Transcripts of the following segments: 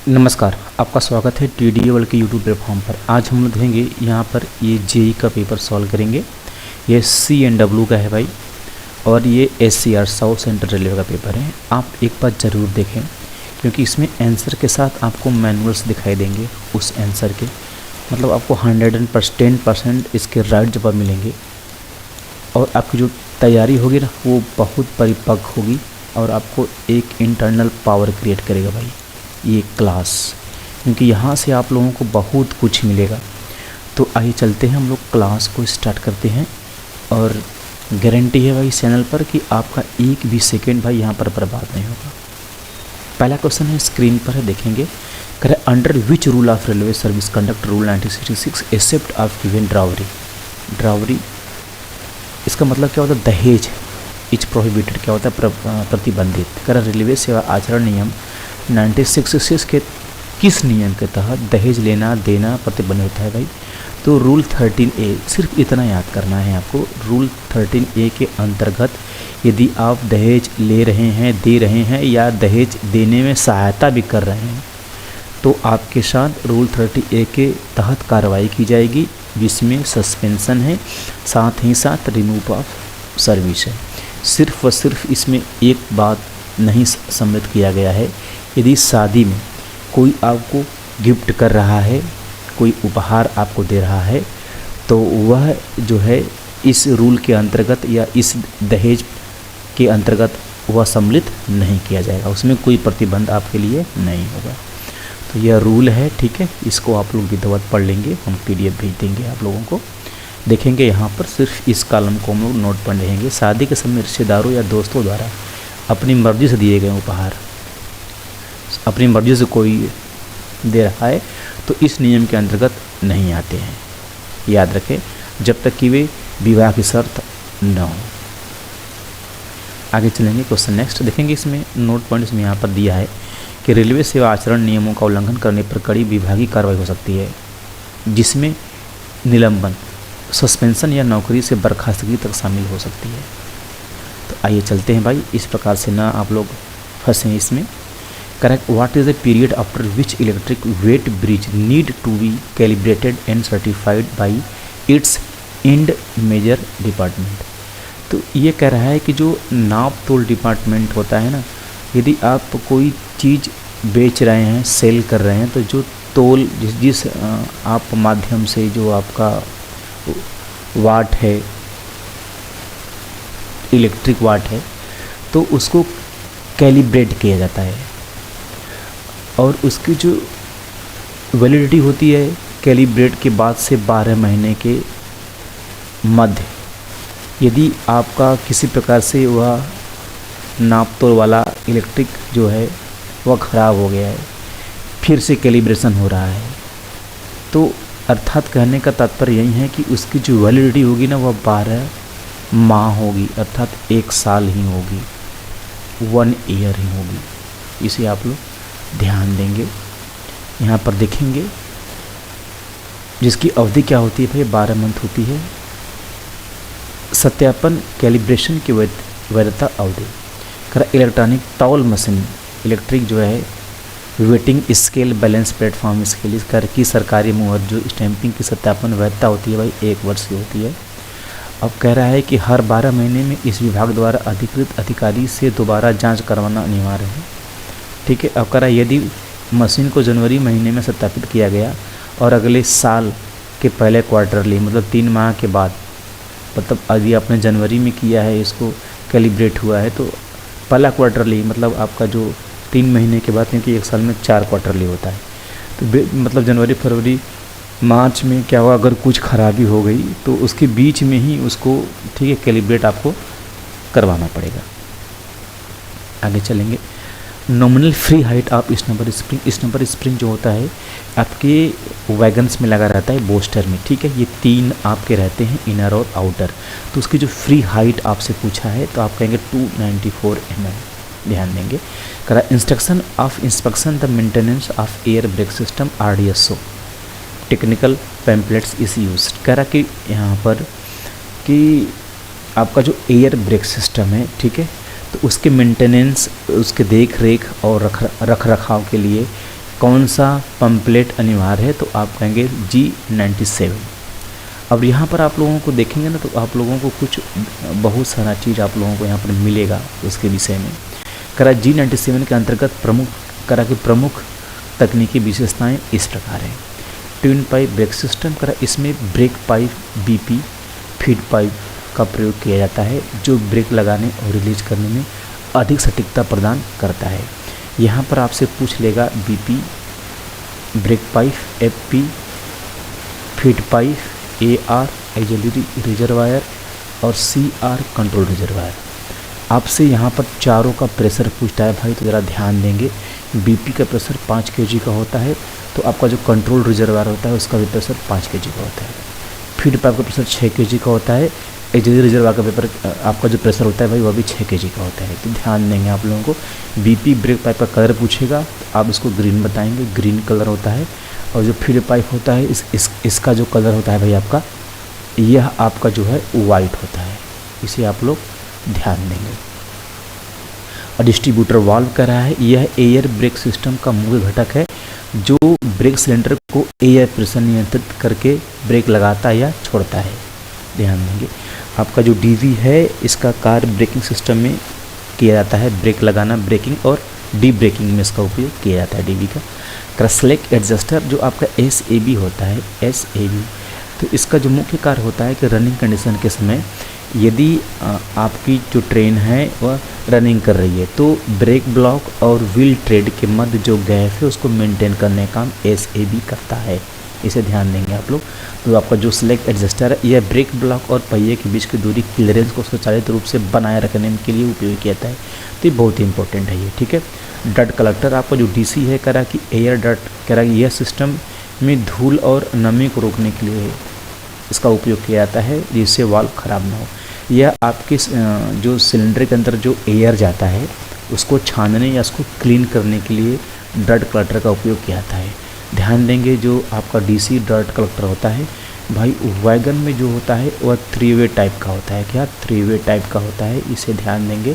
नमस्कार, आपका स्वागत है टी.डी.ए वर्ल्ड के यूट्यूब प्लेटफॉर्म पर। आज हम लोग देखेंगे यहाँ पर ये जेई का पेपर सॉल्व करेंगे। ये CNW का है भाई, और ये SCR साउथ सेंट्रल रेलवे का पेपर है। आप एक बार ज़रूर देखें, क्योंकि इसमें आंसर के साथ आपको मैनुअल्स दिखाई देंगे। उस आंसर के मतलब आपको 110% इसके राइट जवाब मिलेंगे, और आपकी जो तैयारी होगी ना वो बहुत परिपक्व होगी, और आपको एक इंटरनल पावर क्रिएट करेगा भाई ये क्लास, क्योंकि यहाँ से आप लोगों को बहुत कुछ मिलेगा। तो आइए चलते हैं, हम लोग क्लास को स्टार्ट करते हैं। और गारंटी है भाई चैनल पर कि आपका एक भी सेकंड भाई यहाँ पर बर्बाद नहीं होगा। पहला क्वेश्चन है, स्क्रीन पर है, देखेंगे। करें under which rule of railway service conduct rule 1966 except of given dowry. Dowry इसका मतलब क्या होता है? दहेज इज प्रोहिबिटेड, क्या होता है? प्रतिबंधित। करें रेलवे सेवा आचरण नियम 1966 के किस नियम के तहत दहेज लेना देना प्रतिबंधित होता है भाई? तो रूल 13A, सिर्फ इतना याद करना है आपको। रूल 13A के अंतर्गत यदि आप दहेज ले रहे हैं, दे रहे हैं, या दहेज देने में सहायता भी कर रहे हैं, तो आपके साथ रूल 30A के तहत कार्रवाई की जाएगी, जिसमें सस्पेंशन है, साथ ही साथ रिमूव ऑफ सर्विस है। सिर्फ व सिर्फ इसमें एक बात नहीं सम्मिलित किया गया है, यदि शादी में कोई आपको गिफ्ट कर रहा है, कोई उपहार आपको दे रहा है, तो वह जो है इस रूल के अंतर्गत या इस दहेज के अंतर्गत वह सम्मिलित नहीं किया जाएगा, उसमें कोई प्रतिबंध आपके लिए नहीं होगा। तो यह रूल है, ठीक है। इसको आप लोग विधिवत पढ़ लेंगे, हम PDF भेज देंगे आप लोगों को। देखेंगे यहाँ पर सिर्फ इस कॉलम को हम लोग नोट पढ़ लेंगे। शादी के समय रिश्तेदारों या दोस्तों द्वारा अपनी मर्जी से दिए गए उपहार, अपनी मर्जी से कोई दे रहा है, तो इस नियम के अंतर्गत नहीं आते हैं, याद रखें, जब तक कि वे विवाह की शर्त न हो। आगे चलेंगे, क्वेश्चन नेक्स्ट देखेंगे। इसमें नोट पॉइंट इसमें यहाँ पर दिया है कि रेलवे सेवा आचरण नियमों का उल्लंघन करने पर कड़ी विभागीय कार्रवाई हो सकती है, जिसमें निलंबन, सस्पेंशन या नौकरी से बर्खास्तगी तक शामिल हो सकती है। तो आइए चलते हैं भाई, इस प्रकार से ना आप लोग फंसें इसमें। Correct, what is the period after which electric weigh bridge need to be calibrated and certified by its and measure department. तो ये कह रहा है कि जो नाप तोल डिपार्टमेंट होता है ना, यदि आप कोई चीज़ बेच रहे हैं, सेल कर रहे हैं, तो जो तोल जिस आप माध्यम से जो आपका वाट है, इलेक्ट्रिक वाट है, तो उसको कैलिब्रेट किया जाता है, और उसकी जो वैलिडिटी होती है कैलिब्रेट के बाद से 12 महीने के मध्य। यदि आपका किसी प्रकार से वह नाप तोल वाला इलेक्ट्रिक जो है वह ख़राब हो गया है, फिर से कैलिब्रेशन हो रहा है, तो अर्थात कहने का तात्पर्य यही है कि उसकी जो वैलिडिटी होगी ना वह 12 माह होगी, अर्थात 1 साल ही होगी, 1 ईयर ही होगी। इसे आप लोग ध्यान देंगे। यहाँ पर देखेंगे जिसकी अवधि क्या होती है भाई, 12 मंथ होती है। सत्यापन कैलिब्रेशन की वैधता अवधि। कर इलेक्ट्रॉनिक तौल मशीन, इलेक्ट्रिक जो है waiting scale balance platform scale कर की सरकारी मुहर जो स्टैंपिंग की सत्यापन वैधता होती है भाई 1 वर्ष की होती है। अब कह रहा है कि हर 12 महीने में इस विभाग द्वारा अधिकृत अधिकारी से दोबारा जांच करवाना अनिवार्य है, ठीक है। अब कह रहा है यदि मशीन को जनवरी महीने में सत्यापित किया गया और अगले साल के पहले क्वार्टरली मतलब 3 माह के बाद, मतलब अभी आपने जनवरी में किया है, इसको कैलिब्रेट हुआ है, तो पहला क्वार्टरली मतलब आपका जो 3 महीने के बाद, क्योंकि 1 साल में 4 क्वार्टरली होता है, तो मतलब जनवरी फरवरी मार्च में क्या हुआ, अगर कुछ खराबी हो गई तो उसके बीच में ही उसको, ठीक है, कैलिब्रेट आपको करवाना पड़ेगा। आगे चलेंगे। Nominal free height of snubber spring. Snubber spring जो होता है आपके वैगन्स में लगा रहता है, बोस्टर में, ठीक है। ये 3 आपके रहते हैं, इनर और आउटर। तो उसकी जो फ्री हाइट आपसे पूछा है तो आप कहेंगे 294 mm, ध्यान देंगे। करा instruction of inspection the maintenance of air brake system RDSO technical pamphlets is use. कह रहा कि यहाँ पर कि आपका जो एयर ब्रेक सिस्टम है, ठीक है, तो उसके मेंटेनेंस, उसके देख रेख और रख रखाव के लिए कौन सा पंपलेट अनिवार्य है, तो आप कहेंगे G97। अब यहाँ पर आप लोगों को देखेंगे ना, तो आप लोगों को कुछ बहुत सारा चीज़ आप लोगों को यहाँ पर मिलेगा उसके विषय में। करा G97 के अंतर्गत प्रमुख तकनीकी विशेषताएं इस प्रकार हैं। ट्विन पाइप ब्रेक सिस्टम, करा इसमें break pipe BP feed pipe का प्रयोग किया जाता है, जो ब्रेक लगाने और रिलीज करने में अधिक सटीकता प्रदान करता है। यहाँ पर आपसे पूछ लेगा BP break pipe, FP feed pipe, AR auxiliary reservoir और CR कंट्रोल रिजर्वायर। आपसे यहाँ पर चारों का प्रेशर पूछता है भाई, तो ज़रा ध्यान देंगे। BP का प्रेशर 5 kg का होता है, तो आपका जो कंट्रोल रिजर्वायर होता है उसका भी प्रेशर 5 kg का होता है। फीड पाइप का प्रेशर 6 kg का होता है। ऑक्सिलरी रिजर्वायर का पेपर आपका जो प्रेशर होता है भाई वह भी 6 kg का होता है। तो ध्यान देंगे आप लोगों को। BP ब्रेक पाइप का कलर पूछेगा, तो आप इसको ग्रीन बताएंगे, ग्रीन कलर होता है। और जो फीड पाइप होता है इसका जो कलर होता है भाई आपका, यह आपका जो है वाइट होता है। इसे आप लोग ध्यान देंगे। और डिस्ट्रीब्यूटर वाल्व कह रहा है, यह एयर ब्रेक सिस्टम का मुख्य घटक है, जो ब्रेक सिलेंडर को एयर प्रेशर नियंत्रित करके ब्रेक लगाता या छोड़ता है। ध्यान देंगे। आपका जो DV है, इसका कार्य ब्रेकिंग सिस्टम में किया जाता है। ब्रेक लगाना, ब्रेकिंग और डी ब्रेकिंग में इसका उपयोग किया जाता है DV का। क्रसलेक एडजस्टर जो आपका SAB होता है, SAB, तो इसका जो मुख्य कार्य होता है कि रनिंग कंडीशन के समय यदि आपकी जो ट्रेन है वह रनिंग कर रही है, तो ब्रेक ब्लॉक और व्हील ट्रेड के मध्य जो गैप है उसको मेंटेन करने का काम SAB करता है। इसे ध्यान देंगे आप लोग। तो आपका जो सेलेक्ट एडजस्टर है, यह ब्रेक ब्लॉक और पहिए के बीच की दूरी क्लियरेंस को स्वचालित रूप से बनाए रखने के लिए उपयोग किया जाता है। तो ये बहुत ही इंपॉर्टेंट है ये, ठीक है। डट कलेक्टर, आपका जो DC है, कह रहा कि एयर डट, कह रहा कि यह सिस्टम में धूल और नमी को रोकने के लिए इसका उपयोग किया जाता है, जिससे वाल्व खराब ना हो। यह आपके जो सिलेंडर के अंदर जो एयर जाता है उसको छानने या उसको क्लीन करने के लिए डट कलेक्टर का उपयोग किया जाता है। ध्यान देंगे, जो आपका DC डट कलेक्टर होता है भाई, वैगन में जो होता है वह 3 वे टाइप का होता है। क्या 3 वे टाइप का होता है, इसे ध्यान देंगे।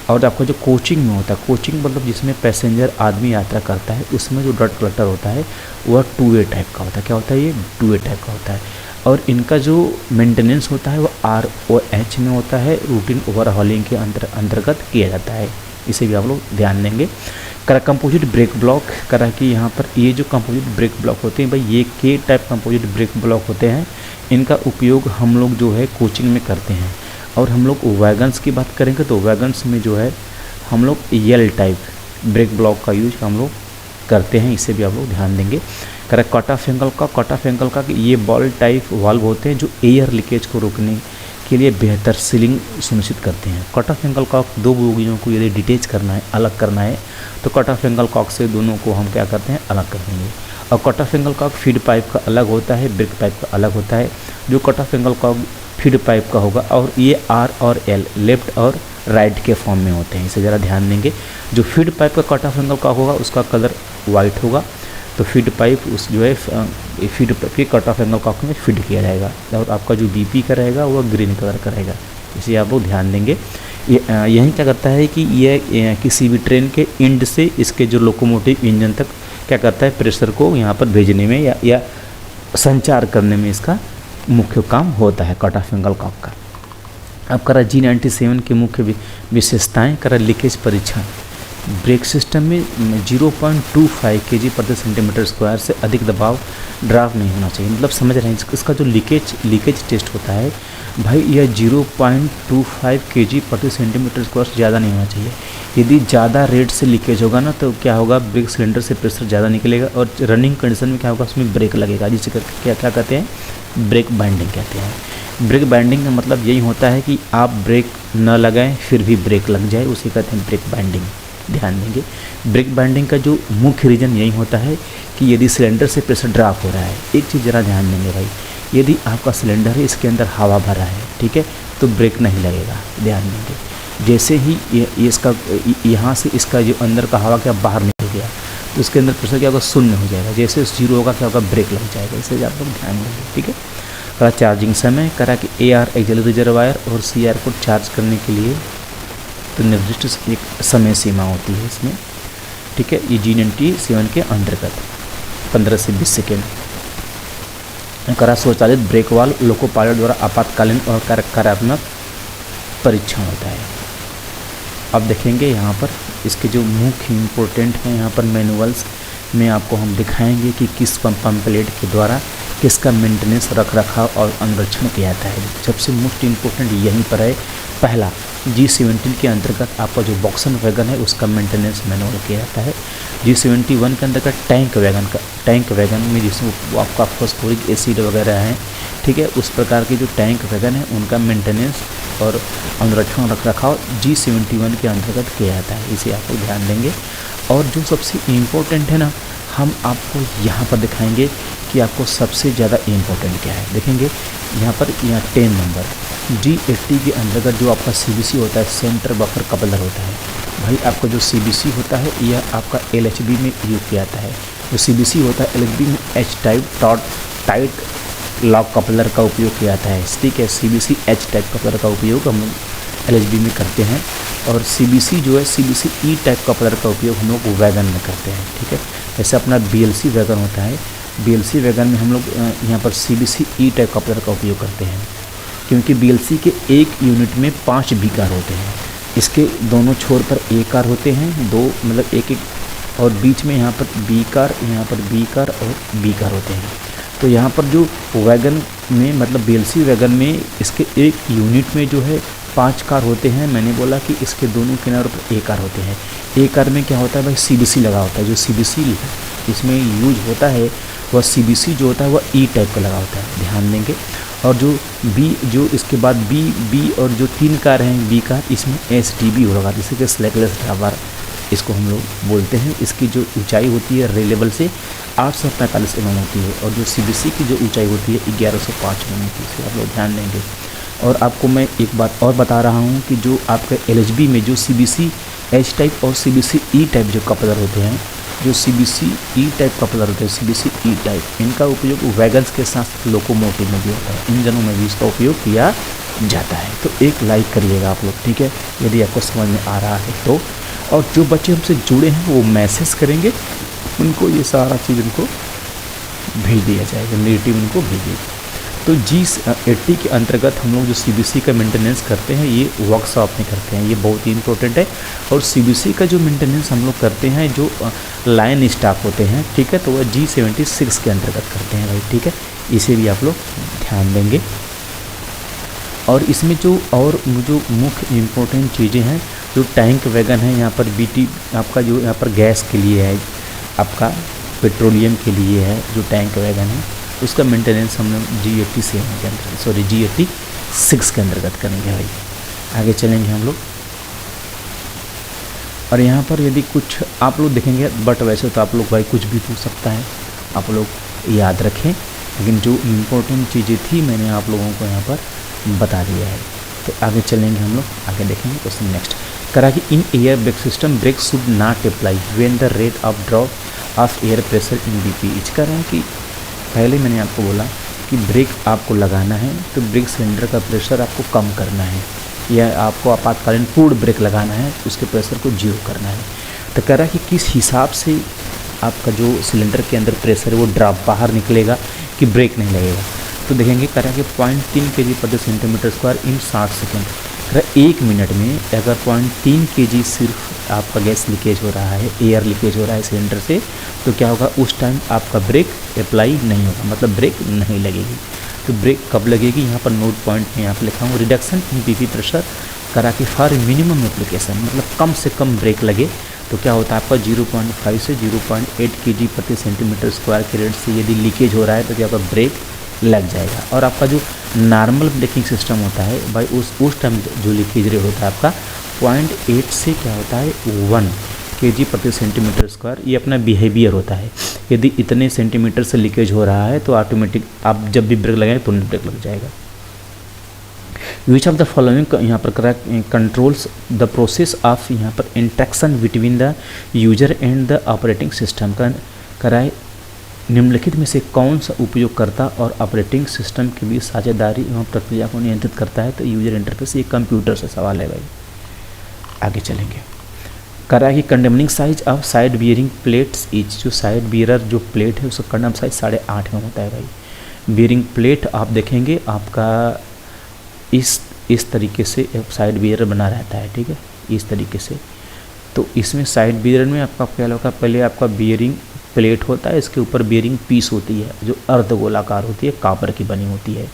और आपका जो कोचिंग में होता है, कोचिंग मतलब जिसमें पैसेंजर आदमी यात्रा करता है, उसमें जो डट कलेक्टर होता है वह 2 वे टाइप का होता है। क्या होता है ये? 2 वे टाइप का होता है। और इनका जो मेंटेनेंस होता है वो ROH में होता है, रूटीन ओवरहॉलिंग के अंतर्गत किया जाता है। इसे भी आप लोग ध्यान देंगे। कंपोजिट ब्रेक ब्लॉक करा कि यहाँ पर ये जो कंपोजिट ब्रेक ब्लॉक होते हैं भाई, ये K type composite brake block होते हैं। इनका उपयोग हम लोग जो है कोचिंग में करते हैं। और हम लोग वैगन्स की बात करेंगे तो वैगन्स में जो है हम लोग L टाइप ब्रेक ब्लॉक का यूज हम लोग करते हैं। इसे भी आप लोग ध्यान देंगे। करेक्ट कट ऑफ एंगल का कि ये बॉल टाइप वाल्व होते हैं जो एयर लीकेज को रोकने के लिए बेहतर सीलिंग सुनिश्चित करते हैं। कट ऑफ एंगल कॉक, 2 बोगियों को यदि डिटेच करना है, अलग करना है, तो कट ऑफ एंगल कॉक से दोनों को हम क्या करते हैं, अलग कर देंगे। और cut off angle Kock feed pipe का अलग होता है, ब्रेक पाइप का अलग होता है। जो cut off angle Kock feed pipe का होगा, और ये R और L लेफ्ट और राइट के फॉर्म में होते हैं। इसे ज़रा ध्यान देंगे। जो फीड पाइप का कट ऑफ एंगल कॉक होगा उसका कलर वाइट होगा, तो फीड पाइप उस जो है फीड पाइप के कट ऑफ एंगल कॉक में फीड किया जाएगा। और आपका जो BP का रहेगा वह ग्रीन कलर का रहेगा। इसे आप लोग ध्यान देंगे। यही क्या करता है कि यह किसी भी ट्रेन के एंड से इसके जो लोकोमोटिव इंजन तक क्या करता है, प्रेशर को यहाँ पर भेजने में या संचार करने में इसका मुख्य काम होता है कट ऑफ एंगल कॉक का। अब करा G97 की मुख्य विशेषताएं, करा लीकेज परीक्षण। ब्रेक सिस्टम में 0.25 kg प्रति सेंटीमीटर स्क्वायर से अधिक दबाव ड्राफ्ट नहीं होना चाहिए। मतलब समझ रहे हैं, इसका जो लीकेज टेस्ट होता है भाई, यह 0.25 kg प्रति सेंटीमीटर स्क्वायर से ज़्यादा नहीं होना चाहिए। यदि ज़्यादा रेट से लीकेज होगा ना, तो क्या होगा, ब्रेक सिलेंडर से प्रेशर ज़्यादा निकलेगा और रनिंग कंडीशन में क्या होगा, उसमें ब्रेक लगेगा, जिसे क्या कहते हैं, ब्रेक बाइंडिंग कहते हैं। ब्रेक बाइंडिंग का मतलब यही होता है कि आप ब्रेक न लगाएं फिर भी ब्रेक लग जाए, उसे कहते हैं ब्रेक बाइंडिंग। ध्यान देंगे। ब्रेक बाइंडिंग का जो मुख्य रीज़न यही होता है कि यदि सिलेंडर से प्रेशर ड्रॉप हो रहा है, एक चीज़ ज़रा ध्यान देंगे भाई, यदि आपका सिलेंडर है इसके अंदर हवा भरा है, ठीक है, तो ब्रेक नहीं लगेगा। ध्यान देंगे। जैसे ही ये इसका यहाँ से इसका जो अंदर का हवा क्या बाहर निकल गया, तो उसके अंदर प्रेशर क्या होगा, शून्य हो जाएगा। जैसे 0 होगा क्या होगा, ब्रेक लग जाएगा। इसे आप लोग ध्यान देंगे, ठीक है। करा चार्जिंग समय, करा कि AR ऑक्सिलरी रिजर्वायर और CR को चार्ज करने के लिए तो निर्दिष्ट एक समय सीमा होती है इसमें। ठीक है। ये G97 के अंतर्गत 15 से 20 सेकेंड करा स्वचालित ब्रेक वाल्व लोको पायलट द्वारा आपातकालीन और कार्यात्मक परीक्षण होता है। अब देखेंगे यहाँ पर इसके जो मुख्य इम्पोर्टेंट हैं यहाँ पर मैनुअल्स में आपको हम दिखाएंगे कि किस पंपलेट के द्वारा किसका मेंटेनेंस रख रखाव और अनुरक्षण किया जाता है। सबसे मोस्ट इम्पोर्टेंट यहीं पर है। पहला G17 के अंतर्गत आपका जो बॉक्सन वैगन है उसका मेंटेनेंस मैनुअल किया जाता है। G71 के अंतर्गत टैंक वैगन में जिसमें आपका फॉस्फोरिक एसिड वगैरह है, ठीक है, उस प्रकार के जो टैंक वैगन है उनका मेंटेनेंस और अनुरक्षण रख रखाव G71 के अंतर्गत किया जाता है। इसे आपको ध्यान देंगे। और जो सबसे इम्पोर्टेंट है ना, हम आपको यहाँ पर दिखाएंगे कि आपको सबसे ज़्यादा इम्पोर्टेंट क्या है। देखेंगे यहाँ 10 नंबर G80 के अंतर्गत जो आपका CBC होता है, सेंटर बफर कपलर होता है। भाई आपका जो CBC होता है यह आपका LHB में यूज किया जाता है। जो CBC होता है LHB में H type tight lock coupler का उपयोग किया जाता है, ठीक है। CBC H टाइप कपलर का उपयोग हम LHB में करते हैं और CBC जो है CBC E टाइप कपलर का उपयोग हम लोग वैगन में करते हैं, ठीक है। जैसे अपना BLC वैगन होता है, BLC वैगन में हम लोग यहाँ पर CBC E टाइप कपलर का उपयोग करते हैं, क्योंकि BLC के एक यूनिट में 5 B कार होते हैं। इसके दोनों छोर पर A कार होते हैं, दो मतलब एक और बीच में यहाँ पर B कार, यहाँ पर B कार और B कार होते हैं। तो यहाँ पर जो वैगन में मतलब BLC वैगन में इसके एक यूनिट में जो है 5 कार होते हैं। मैंने बोला कि इसके दोनों किनारों पर A कार होते हैं। A कार में क्या होता है भाई, CBC लगा होता है। जो CBC इसमें यूज होता है वह CBC जो होता है वह E टाइप का लगा होता है, ध्यान देंगे। और जो जो इसके बाद B और जो 3 कार हैं B कार, इसमें STB होगा, जिसे कि स्लैकलेस ड्राइवर इसको हम लोग बोलते हैं। इसकी जो ऊंचाई होती है रेल लेवल से 845 mm होती है और जो CBC की जो ऊंचाई होती है 1105 mm की। इसे आप लोग ध्यान देंगे। और आपको मैं एक बात और बता रहा हूँ कि जो आपका LHB में जो CBC H टाइप और CBC E टाइप जो कपलर होते हैं, जो CBC E टाइप कपलर होते हैं, CBC E टाइप, इनका उपयोग वैगन्स के साथ लोकोमोटिव में भी होता है, इंजनों में भी इसका उपयोग किया जाता है। तो एक लाइक करिएगा आप लोग, ठीक है, यदि आपको समझ में आ रहा है तो। और जो बच्चे हमसे जुड़े हैं वो मैसेज करेंगे, उनको ये सारा चीज़ उनको भेज दिया जाएगा, नेगेटिव उनको भेजिएगा। तो G80 के अंतर्गत हम लोग जो CBC का मेंटेनेंस करते हैं ये वर्कशॉप में करते हैं, ये बहुत ही इंपॉर्टेंट है। और CBC का जो मेंटेनेंस हम लोग करते हैं जो लाइन स्टाफ होते हैं, ठीक है, तो वह G76 के अंतर्गत करते हैं भाई, ठीक है। इसे भी आप लोग ध्यान देंगे। और इसमें जो मुख्य इम्पोर्टेंट चीज़ें हैं, जो टैंक वैगन है यहाँ पर BT आपका जो यहाँ पर गैस के लिए है, आपका पेट्रोलियम के लिए है जो टैंक वैगन है, उसका मेंटेनेंस हम लोग G86 के अंदर G86 के अंतर्गत करेंगे भाई। आगे चलेंगे हम लोग। और यहाँ पर यदि कुछ आप लोग देखेंगे, बट वैसे तो आप लोग भाई कुछ भी पूछ सकता है, आप लोग याद रखें, लेकिन जो इम्पोर्टेंट चीज़ें थी मैंने आप लोगों को यहाँ पर बता दिया है। तो आगे चलेंगे हम लोग, आगे देखेंगे क्वेश्चन नेक्स्ट। करा कि in air brake system brake should not apply when the rate of drop of air pressure in BP। इस कह रहा है कि पहले मैंने आपको बोला कि ब्रेक आपको लगाना है तो ब्रेक सिलेंडर का प्रेशर आपको कम करना है, या आपको आपातकालीन पूर्ण ब्रेक लगाना है तो उसके प्रेशर को 0 करना है। तो कह रहा है कि किस हिसाब से आपका जो सिलेंडर के अंदर प्रेशर है वो ड्रॉप बाहर निकलेगा कि ब्रेक नहीं लगेगा। तो देखेंगे कह रहा है कि 0.3 kg प्रति सेंटीमीटर स्क्वायर इन 60 सेकेंड। कह रहा है 1 मिनट में अगर 0.3 kg सिर्फ आपका गैस लीकेज हो रहा है, एयर लीकेज हो रहा है सिलेंडर से, तो क्या होगा, उस टाइम आपका ब्रेक अप्लाई नहीं होगा, मतलब ब्रेक नहीं लगेगी। तो ब्रेक कब लगेगी, यहाँ पर नोट पॉइंट में यहाँ पर लिखा हूँ, रिडक्शन इन BP प्रेशर करा कि फॉर मिनिमम एप्लीकेशन, मतलब कम से कम ब्रेक लगे तो क्या होता है आपका 0.5 से 0.8 kg प्रति सेंटीमीटर स्क्वायर के रेट से यदि लीकेज हो रहा है तो क्या होगा, ब्रेक लग जाएगा। और आपका जो नॉर्मल ब्रेकिंग सिस्टम होता है भाई, उस टाइम जो लीकेज रेट होता है आपका 0.8 से क्या होता है 1 kg प्रति सेंटीमीटर स्क्वायर, ये अपना बिहेवियर होता है। यदि इतने सेंटीमीटर से लीकेज हो रहा है तो ऑटोमेटिक आप जब भी ब्रेक लगाएंगे तुरंत ब्रेक लग जाएगा। विच ऑफ द फॉलोइंग यहाँ पर कंट्रोल्स द प्रोसेस ऑफ यहाँ पर interaction between the user and the operating system का कराए, निम्नलिखित में से कौन सा उपयोगकर्ता और ऑपरेटिंग सिस्टम के बीच साझेदारी एवं प्रक्रिया को नियंत्रित करता है। तो यूजर इंटरफेस, ये कंप्यूटर से सवाल है भाई। आगे चलेंगे। करा कि condemning size of side bearing plates each, जो साइड बियरर जो प्लेट है उसका कंडम साइज 8.5 होता है भाई। बियरिंग प्लेट आप देखेंगे आपका इस तरीके से साइड बियरर बना रहता है, ठीक है, इस तरीके से। तो इसमें साइड बियरर में आपका क्या होगा, पहले आपका बियरिंग प्लेट होता है, इसके ऊपर बियरिंग पीस होती है जो अर्धगोलाकार होती है, कॉपर की बनी होती है।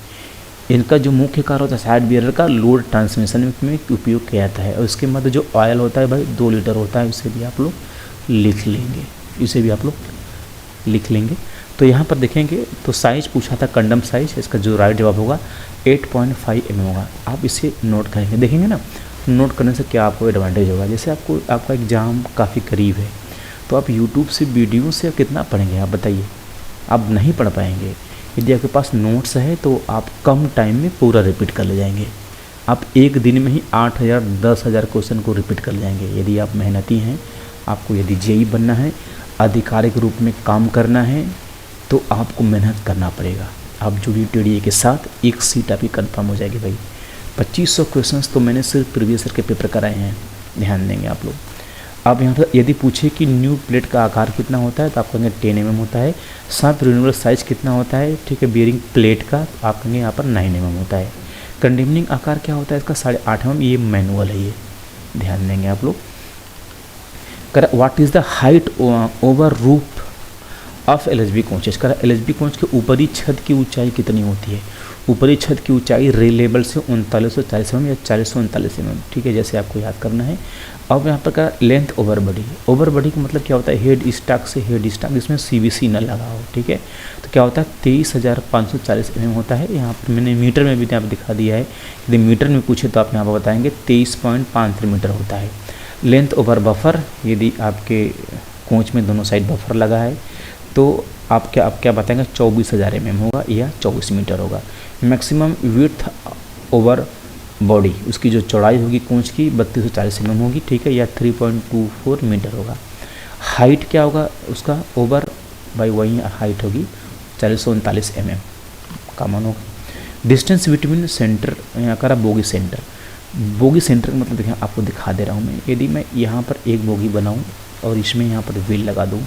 इनका जो मुख्य कार्य होता है साइड बियरर का, लोड ट्रांसमिशन में उपयोग किया जाता है। और इसके मध्य जो ऑयल होता है भाई 2 लीटर होता है, इसे भी आप लोग लिख लेंगे, इसे भी आप लोग लिख लेंगे। तो यहाँ पर देखेंगे तो साइज पूछा था, कंडम साइज, इसका जो राइट जवाब होगा 8.5 mm होगा। आप इसे नोट करेंगे, देखेंगे ना, नोट करने से क्या आपको एडवांटेज होगा। जैसे आपका एग्ज़ाम काफ़ी करीब है तो आप यूट्यूब से वीडियो से कितना पढ़ेंगे, आप बताइए, आप नहीं पढ़ पाएंगे। यदि आपके पास नोट्स है तो आप कम टाइम में पूरा रिपीट कर ले जाएंगे। आप एक दिन में ही 8,000 10,000 क्वेश्चन को रिपीट कर ले जाएंगे। यदि आप मेहनती हैं, आपको यदि जेई बनना है, आधिकारिक रूप में काम करना है, तो आपको मेहनत करना पड़ेगा। आप जुड़िए टीडीए के साथ, एक सीट आपकी कन्फर्म हो जाएगी भाई। 2500 क्वेश्चंस तो मैंने सिर्फ प्रीवियस ईयर के पेपर कराए हैं, ध्यान देंगे आप लोग। अब यहाँ पर यदि पूछे कि न्यू प्लेट का आकार कितना होता है तो आप कहेंगे 10 mm होता है। साथ रिन्यूएबल साइज कितना होता है, ठीक है, बियरिंग प्लेट का आप कहेंगे यहाँ पर 9 mm होता है। कंडेमनिंग आकार क्या होता है इसका 8.5 mm, ये मैनुअल है, ये ध्यान देंगे आप लोग। What is the height over roof of LHB coaches, करा एलएचबी कोच के ऊपरी छत की ऊंचाई कितनी होती है। ऊपरी छत की ऊंचाई रे लेवल से 3940 mm या 4039 mm, ठीक है, जैसे आपको याद करना है। अब यहाँ पर का length over body, over body का मतलब क्या होता है, हेड स्टॉक से हेड स्टॉक, इसमें सीवीसी न लगा हो, ठीक है। तो क्या होता है 23,540 mm होता है। यहाँ पर मैंने मीटर में भी यहाँ पर दिखा दिया है, यदि मीटर में पूछे तो आप यहाँ पर बताएंगे 23.53 मीटर होता है। लेंथ ओवर बफर, यदि आपके कोच में दोनों साइड बफर लगा है तो आप क्या बताएंगे 24,000 mm होगा या 24 मीटर होगा। मैक्सिमम विड्थ ओवर बॉडी, उसकी जो चौड़ाई होगी कोच की 3240 mm होगी, ठीक है, या 3.24 मीटर होगा। हाइट क्या होगा उसका, ओवर बाई वही हाइट होगी 439 mm कॉमन होगा। डिस्टेंस बिटवीन सेंटर, यहाँ करा बोगी सेंटर, बोगी सेंटर का मतलब देखें आपको दिखा दे रहा हूँ मैं। यदि मैं यहाँ पर एक बोगी बनाऊँ और इसमें यहाँ पर व्हील लगा दूँ,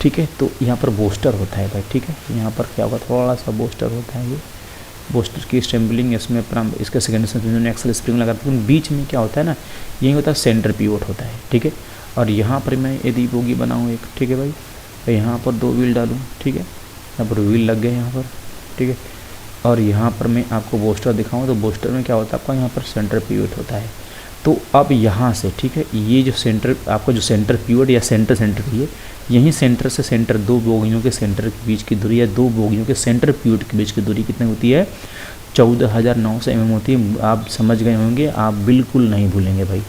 ठीक है, तो यहाँ पर बोस्टर होता है भाई, ठीक है, यहाँ पर क्या होगा थोड़ा सा बोस्टर होता है, ये बोस्टर की स्टेम्बलिंग इसमें इसके सेकेंड एक्सल स्प्रिंग लगाते हैं। बीच में क्या होता है ना, यही होता है सेंटर पिवोट होता है, ठीक है। और यहाँ पर मैं यदि बोगी बनाऊँ एक, ठीक है भाई, तो यहाँ पर 2 व्हील डालूँ, ठीक है, यहाँ पर व्हील लग गए यहाँ पर, ठीक है। और यहाँ पर मैं आपको बोस्टर दिखाऊँ तो बोस्टर में क्या होता है आपका, यहाँ पर सेंटर पिवोट होता है। तो अब यहाँ से, ठीक है, ये जो सेंटर आपका जो सेंटर पिवट या सेंटर है, यहीं सेंटर से सेंटर 2 बोगियों के सेंटर के बीच की दूरी या 2 बोगियों के सेंटर पिवट के बीच की दूरी कितनी होती है, 14,900 mm होती है। आप समझ गए होंगे, आप बिल्कुल नहीं भूलेंगे भाई।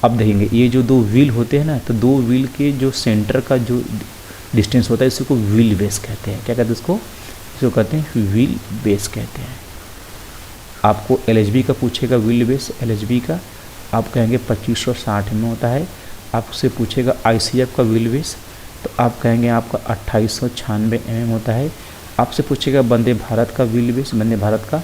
अब देखेंगे ये जो 2 व्हील होते हैं ना, तो 2 व्हील के जो सेंटर का जो डिस्टेंस होता है इसको व्हील बेस कहते हैं। क्या कहते हैं इसको कहते हैं व्हील बेस कहते हैं। आपको एलएचबी का पूछेगा व्हील बेस, एलएचबी का आप कहेंगे 2560 में होता है। आपसे पूछेगा आईसीएफ का व्हील बेस, तो आप कहेंगे आपका 2896 mm होता है। आपसे पूछेगा वंदे भारत का व्हील बेस, वंदे भारत का,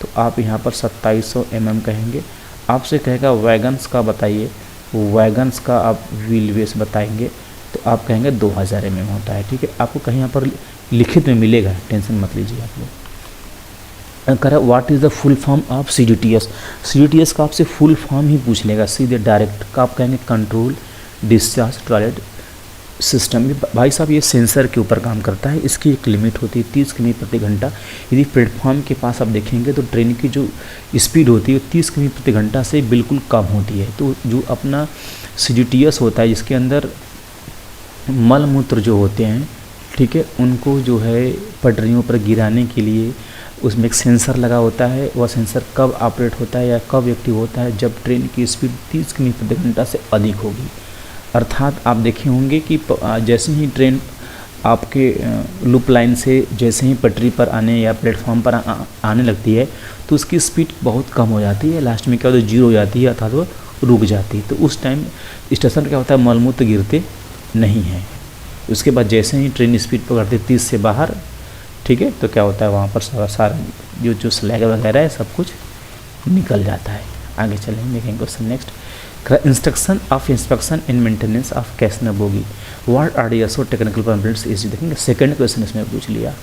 तो आप यहाँ पर 2700 mm कहेंगे। आपसे कहेगा वैगन्स का बताइए, वैगन्स का आप व्हील बेस बताएंगे तो आप कहेंगे 2000 mm होता है, ठीक है। आपको कहीं यहाँ पर लिखित में मिलेगा, टेंशन मत लीजिए आप लोग। करा what is the full form of CDTS, CDTS का आपसे फुल फॉर्म ही पूछ लेगा सीधे डायरेक्ट का, आप कहेंगे कंट्रोल डिस्चार्ज टॉयलेट सिस्टम। भाई साहब ये सेंसर के ऊपर काम करता है, इसकी एक लिमिट होती है 30 किमी प्रति घंटा। यदि प्लेटफॉर्म के पास आप देखेंगे तो ट्रेन की जो स्पीड होती है 30 किमी प्रति घंटा से बिल्कुल कम होती है। तो जो अपना सीडीटीएस होता है जिसके अंदर मल मूत्र जो होते हैं, ठीक है, उनको जो है पटरियों पर गिराने के लिए उसमें एक सेंसर लगा होता है। वह सेंसर कब ऑपरेट होता है या कब एक्टिव होता है, जब ट्रेन की स्पीड 30 किमी प्रति घंटा से अधिक होगी। अर्थात आप देखे होंगे कि जैसे ही ट्रेन आपके लूप लाइन से जैसे ही पटरी पर आने या प्लेटफॉर्म पर आने लगती है तो उसकी स्पीड बहुत कम हो जाती है, लास्ट में क्या होता है 0 हो जाती है, अर्थात वो रुक जाती है। तो उस टाइम स्टेशन क्या होता है, मलमूत्र गिरते नहीं हैं। उसके बाद जैसे ही ट्रेन स्पीड पकड़ती 30 से बाहर, ठीक है, तो क्या होता है वहाँ पर सारा जो स्लैग वगैरह है सब कुछ निकल जाता है। आगे चलेंगे, देखेंगे question next. Instruction of inspection in maintenance of Casnub bogie, what are the so technical complaints is. देखेंगे सेकंड क्वेश्चन इसमें पूछ लिया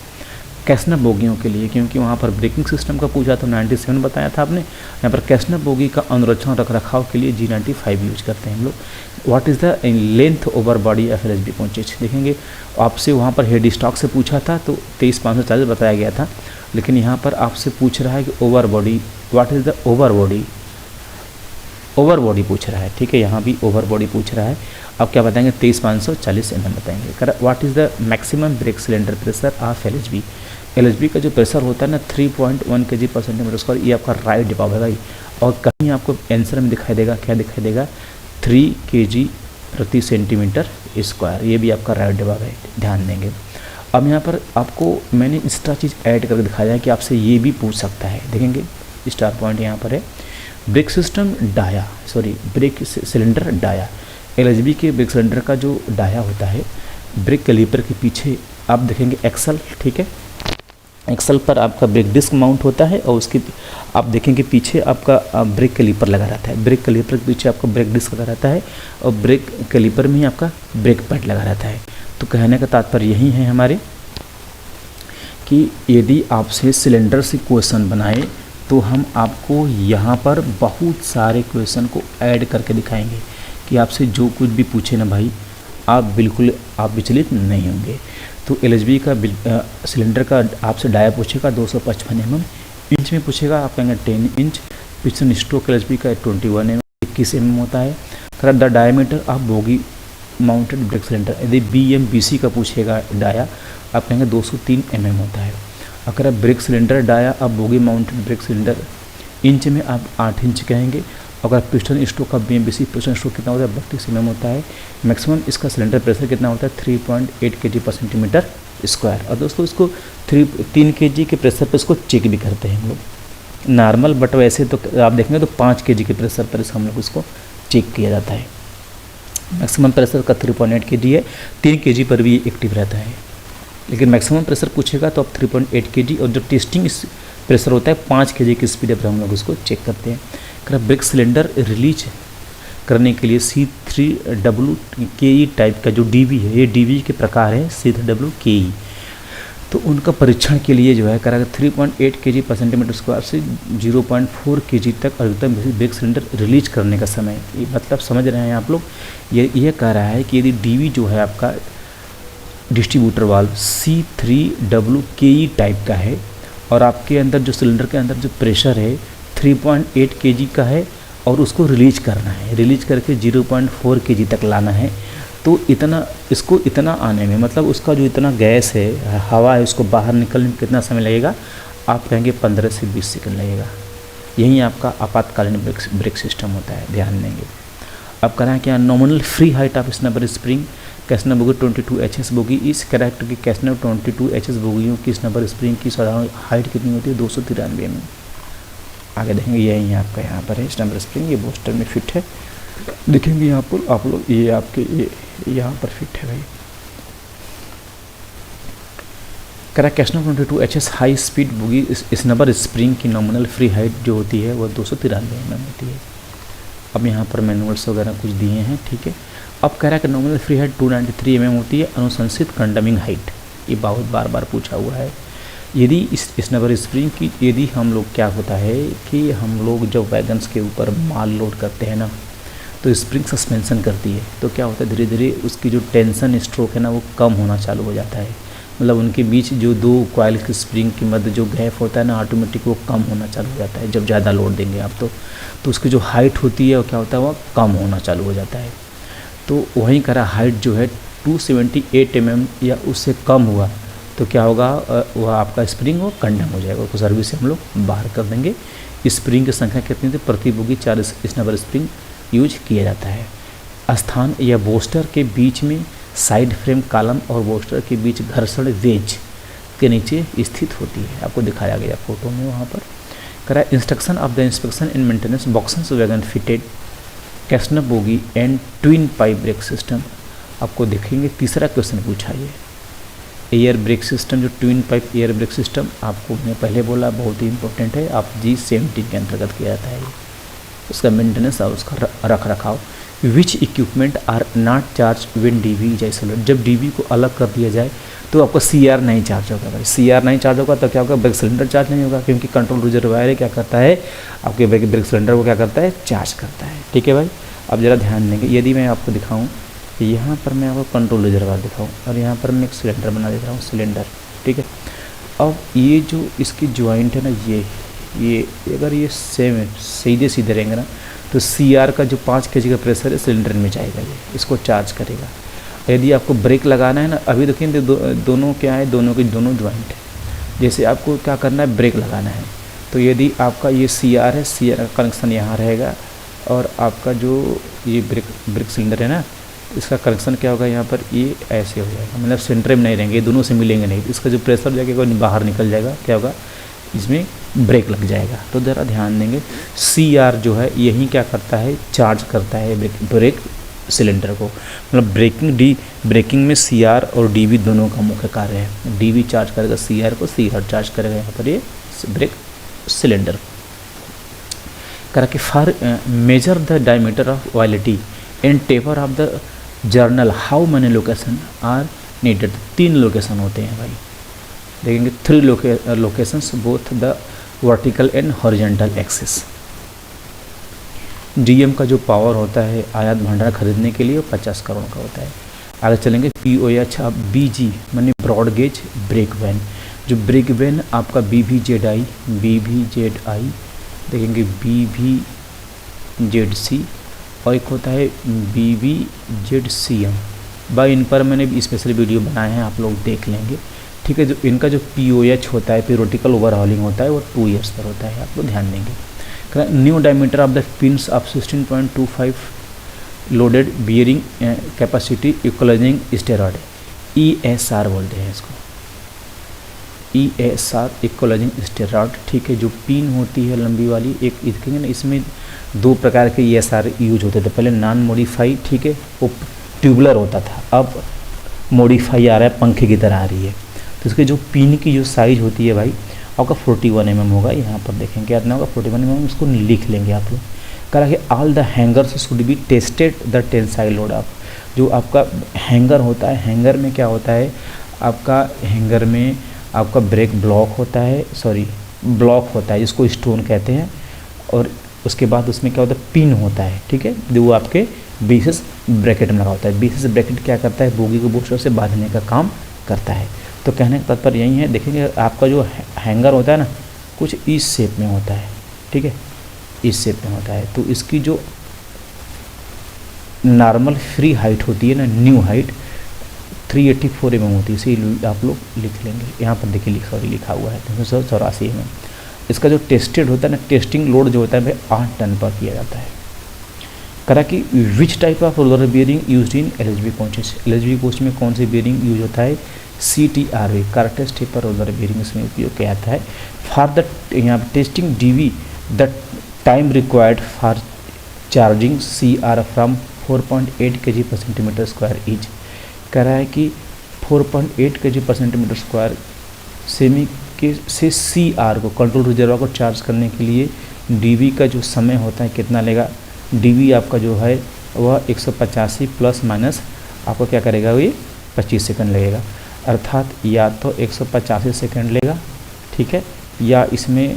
कैसनर बोगियों के लिए, क्योंकि वहाँ पर ब्रेकिंग सिस्टम का पूछा तो 97 बताया था आपने। यहाँ पर कैसनर बोगी का अनुरक्षण रख रखाव के लिए G95 यूज करते हैं हम लोग। What is the length over body of LHB punches. देखेंगे आपसे वहाँ पर हेड स्टॉक से पूछा था तो 23,540 बताया गया था, लेकिन यहाँ पर आपसे पूछ रहा है कि over body, what is the over body, over body पूछ रहा है, ठीक है। यहाँ भी ओवर बॉडी पूछ रहा है। अब क्या बताएंगे 23,540 mm बताएंगे। What is the maximum brake cylinder pressure of LHB। LHB का जो प्रेशर होता है ना 3.1 kg/cm², ये आपका राइट जवाब है भाई। और कहीं आपको आंसर में दिखाई देगा, क्या दिखाई देगा 3 kg/cm², ये भी आपका राइट जवाब है, ध्यान देंगे। अब यहाँ पर आपको मैंने एक्स्ट्रा चीज़ ऐड करके दिखाया है कि आपसे ये भी पूछ सकता है। देखेंगे स्टार पॉइंट यहाँ पर है, brake system dia, sorry brake cylinder dia. LHB के ब्रेक सिलेंडर का जो डाया होता है ब्रेक कैलिपर के पीछे आप देखेंगे एक्सल, ठीक है। एक्सल पर आपका ब्रेक डिस्क माउंट होता है और उसके आप देखेंगे पीछे आपका ब्रेक कैलिपर लगा रहता है। ब्रेक कैलिपर के पीछे आपका ब्रेक डिस्क लगा रहता है और ब्रेक कैलिपर में ही आपका ब्रेक पैड लगा रहता है। तो कहने का तात्पर्य यही है हमारे कि यदि आपसे सिलेंडर से क्वेश्चन बनाए तो हम आपको यहाँ पर बहुत सारे क्वेश्चन को ऐड करके दिखाएंगे कि आपसे जो कुछ भी पूछे ना भाई आप बिल्कुल आप विचलित नहीं होंगे। तो LHB का सिलेंडर का आपसे डाया पूछेगा 255 mm, इंच में पूछेगा आप कहेंगे 10 इंच। पिस्टन स्ट्रोक LHB का 21 mm 21 mm होता है। The diameter of bogie mounted brake cylinder, यदि BMBC का पूछेगा डाया आप कहेंगे 203 mm होता है। अगर आप ब्रेक सिलेंडर डाया आप bogie mounted brake cylinder inch में आप 8 इंच कहेंगे। अगर पिस्टन स्ट्रोक का BMBC पिस्टन स्ट्रोक कितना होता है 32 mm होता है। मैक्सिमम इसका सिलेंडर प्रेशर कितना होता है 3.8 kg/cm²। और दोस्तों इसको 3 kg के प्रेशर पर इसको चेक भी करते हैं हम लोग नॉर्मल, बट वैसे तो आप देखेंगे तो 5 kg के प्रेशर पर हम लोग इसको चेक किया जाता है। मैक्सिमम प्रेशर का 3.8 kg है, 3 kg पर भी एक्टिव रहता है। लेकिन मैक्सिमम प्रेशर पूछेगा तो आप 3.8 kg, और जो टेस्टिंग प्रेशर होता है 5 kg की स्पीड पर हम लोग उसको चेक करते हैं। ब्रेक सिलेंडर रिलीज करने के लिए C3WKE टाइप का जो DB है, ये DB के प्रकार है C3WKE। तो उनका परीक्षण के लिए जो है करा 3.8 kg/cm² से 0.4 kg तक अधिकतम ब्रेक सिलेंडर रिलीज करने का समय, ये मतलब समझ रहे हैं आप लोग। ये कह रहा है कि यदि DB जो है आपका डिस्ट्रीब्यूटर वाल्व C3WKE टाइप का है और आपके अंदर जो सिलेंडर के अंदर जो प्रेशर है 3.8 kg का है और उसको रिलीज करना है, रिलीज करके 0.4 kg तक लाना है, तो इतना इसको इतना आने में मतलब उसका जो इतना गैस है, हवा है, उसको बाहर निकलने में कितना समय लगेगा आप कहेंगे 15 से 20 सेकंड लगेगा। यही आपका आपातकालीन ब्रेक सिस्टम होता है, ध्यान देंगे। अब कह रहे हैं क्या nominal free height of snubber spring Casnub bogie 22 HS bogie is correct की कैसनर 22 HS बोगियों की स्नबर स्प्रिंग की साधारण हाइट कितनी होती है 293 mm। आगे देखेंगे यही आपका यहाँ पर है स्नबर स्प्रिंग, ये बोस्टर में फिट है। देखेंगे यहाँ पर आप लोग ये आपके ये यहाँ पर फिट है भाई। Correct Casnub 22 HS high speed bogie snubber spring की नॉमिनल फ्री हाइट जो होती है वो 293 mm होती है। अब यहाँ पर मैनुअल्स वगैरह कुछ दिए हैं, ठीक है। अब कह रहा है कि नॉमिनल फ्री हाइट 293 mm होती है। अनुशंसित कंडमिंग हाइट, ये बहुत बार बार पूछा हुआ है। यदि इस स्नबर स्प्रिंग की यदि हम लोग क्या होता है कि हम लोग जब वैगन्स के ऊपर माल लोड करते हैं ना तो स्प्रिंग सस्पेंशन करती है, तो क्या होता है धीरे धीरे उसकी जो टेंशन स्ट्रोक है ना वो कम होना चालू हो जाता है। मतलब उनके बीच जो दो कॉइल की स्प्रिंग के मध्य जो गैप होता है ना ऑटोमेटिक वो कम होना चालू हो जाता है। जब ज़्यादा लोड देंगे आप तो उसकी जो हाइट होती है वो क्या होता है वो कम होना चालू हो जाता है। तो वहीं करा हाइट जो है 278 mm या उससे कम हुआ तो क्या होगा वह आपका स्प्रिंग वो कंडम हो जाएगा, उसको सर्विस से हम लोग बाहर कर देंगे। स्प्रिंग की संख्या कितनी थी प्रति बोगी 4 स्नबर स्प्रिंग यूज किया जाता है। स्थान या बोस्टर के बीच में साइड फ्रेम कॉलम और बोस्टर के बीच घर्षण वेज के नीचे स्थित होती है, आपको दिखाया गया फोटो में वहाँ पर। करा instruction of the inspection in maintenance boxes wagon fitted Casnub bogie and twin pipe brake system. आपको देखेंगे तीसरा क्वेश्चन पूछा ये एयर ब्रेक सिस्टम, जो twin pipe air brake system आपको मैं पहले बोला बहुत ही इंपॉर्टेंट है, आप G17 के अंतर्गत किया जाता है। उसका मेंटेनेंस और उसका रख रखाव। Which equipment are not charge when DV is isolated, जब डीवी को अलग कर दिया जाए तो आपका सीआर नहीं चार्ज होगा भाई। सीआर नहीं चार्ज होगा तो क्या होगा, ब्रेक सिलेंडर चार्ज नहीं होगा, क्योंकि कंट्रोल रिजर्वायर क्या करता है, आपके ब्रेक सिलेंडर को क्या करता है, चार्ज करता है। ठीक है भाई, अब ज़रा ध्यान देंगे। यदि मैं आपको दिखाऊँ, यहाँ पर मैं आपको कंट्रोल रिजर्वायर दिखाऊँ और यहाँ पर मैं एक सिलेंडर बना देता हूँ, सिलेंडर। ठीक है, अब ये जो इसकी ज्वाइंट है ना, ये अगर ये सेम है, सीधे सीधे रहेंगे ना, तो सीआर का जो 5 kg का प्रेशर है सिलेंडर में जाएगा, ये इसको चार्ज करेगा। यदि आपको ब्रेक लगाना है ना, अभी देखिए दोनों क्या है, दोनों के दोनों ज्वाइंट है। जैसे आपको क्या करना है, ब्रेक लगाना है, तो यदि आपका ये सीआर है, सीआर का कनेक्शन यहाँ रहेगा और आपका जो ये ब्रेक सिलेंडर है ना, इसका कनेक्शन क्या होगा, यहाँ पर ये ऐसे हो जाएगा, मतलब सेंटर में नहीं रहेंगे, दोनों से मिलेंगे नहीं, इसका जो प्रेशर जाएगा बाहर निकल जाएगा, क्या होगा, इसमें ब्रेक लग जाएगा। तो ज़रा ध्यान देंगे, सीआर जो है यही क्या करता है, चार्ज करता है ब्रेक सिलेंडर को। मतलब ब्रेकिंग में सीआर और डीवी दोनों का मुख्य कार्य है। डीवी चार्ज करेगा सीआर को, सीआर चार्ज करेगा यहाँ पर ये ब्रेक सिलेंडर। करा कि for measure the diameter of ovality and taper of the journal how many location are needed. 3 location होते हैं भाई, देखेंगे 3 locations both the vertical and horizontal axis. DM का जो पावर होता है आयात भंडार खरीदने के लिए वो 50 करोड़ का होता है। आगे चलेंगे पीओएच बीजी मानी ब्रॉड गेज ब्रेक वैन। जो ब्रेक वैन आपका बीवीजेडआई देखेंगे, बीवीजेडसी और एक होता है बीवीजेडसीएम। भाई इन पर मैंने स्पेशल वीडियो बनाए हैं, आप लोग देख लेंगे। ठीक है, जो इनका जो पीओएच होता है, पीरियोडिकल ओवरहॉलिंग होता है, वो 2 ईयर्स पर होता है, आप लोग ध्यान देंगे। New diameter of the pins of 16.25 loaded bearing capacity equalising steroid, ESR बोलते हैं इसको, ESR इक्वलाइजिंग स्टेरॉयड। ठीक है, जो पिन होती है लंबी वाली, एक देखेंगे ना, इसमें 2 प्रकार के ESR यूज होते थे। पहले नॉन मॉडिफाई, ठीक है, वो ट्यूबुलर होता था, अब मॉडिफाई आ रहा है, पंखे की तरह आ रही है। तो इसके जो पिन की जो साइज़ होती है भाई, आपका 41 mm होगा। यहाँ पर देखेंगे कितना होगा, 41 mm, उसको लिख लेंगे आप लोग। कहा कि all the hangers should be tested the tensile load of. जो आपका हैंगर होता है, हैंगर में क्या होता है, आपका हैंगर में आपका ब्रेक ब्लॉक होता है, ब्लॉक होता है जिसको स्टोन कहते हैं, और उसके बाद उसमें क्या होता है, पिन होता है। ठीक है, जो वो आपके बीसेस ब्रैकेट में लगा होता है। बीसेस ब्रैकेट क्या करता है, बोगी को बूस्टर से बांधने का काम करता है। तो कहने का तात्पर्य यही है, देखेंगे आपका जो हैंगर होता है ना, कुछ इस शेप में होता है। ठीक है, इस शेप में होता है। तो इसकी जो नॉर्मल फ्री हाइट होती है ना, न्यू हाइट 384 mm होती है, इसे आप लोग लिख लेंगे। यहाँ पर देखिए लिखा हुआ है 384 mm। इसका जो टेस्टेड होता है ना, टेस्टिंग लोड जो होता है भाई 8 टन पर किया जाता है। करा कि which type of roller bearing use in LHB coaches. LHB coach में कौन सी बियरिंग यूज होता है, CTRV cartridge taper roller bearing इसमें उपयोग किया जाता है। फॉर द यहाँ testing DV the time required for charging CR from 4.8 kg/cm² is. कह रहा है कि 4.8 kg/cm² सेमी के से CR को, कंट्रोल रिजर्वायर को चार्ज करने के लिए DV का जो समय होता है कितना लेगा। DV आपका जो है वह 185 प्लस माइनस आपको क्या करेगा, ये 25 सेकंड लगेगा। अर्थात या तो 185 सेकंड लेगा, ठीक है, या इसमें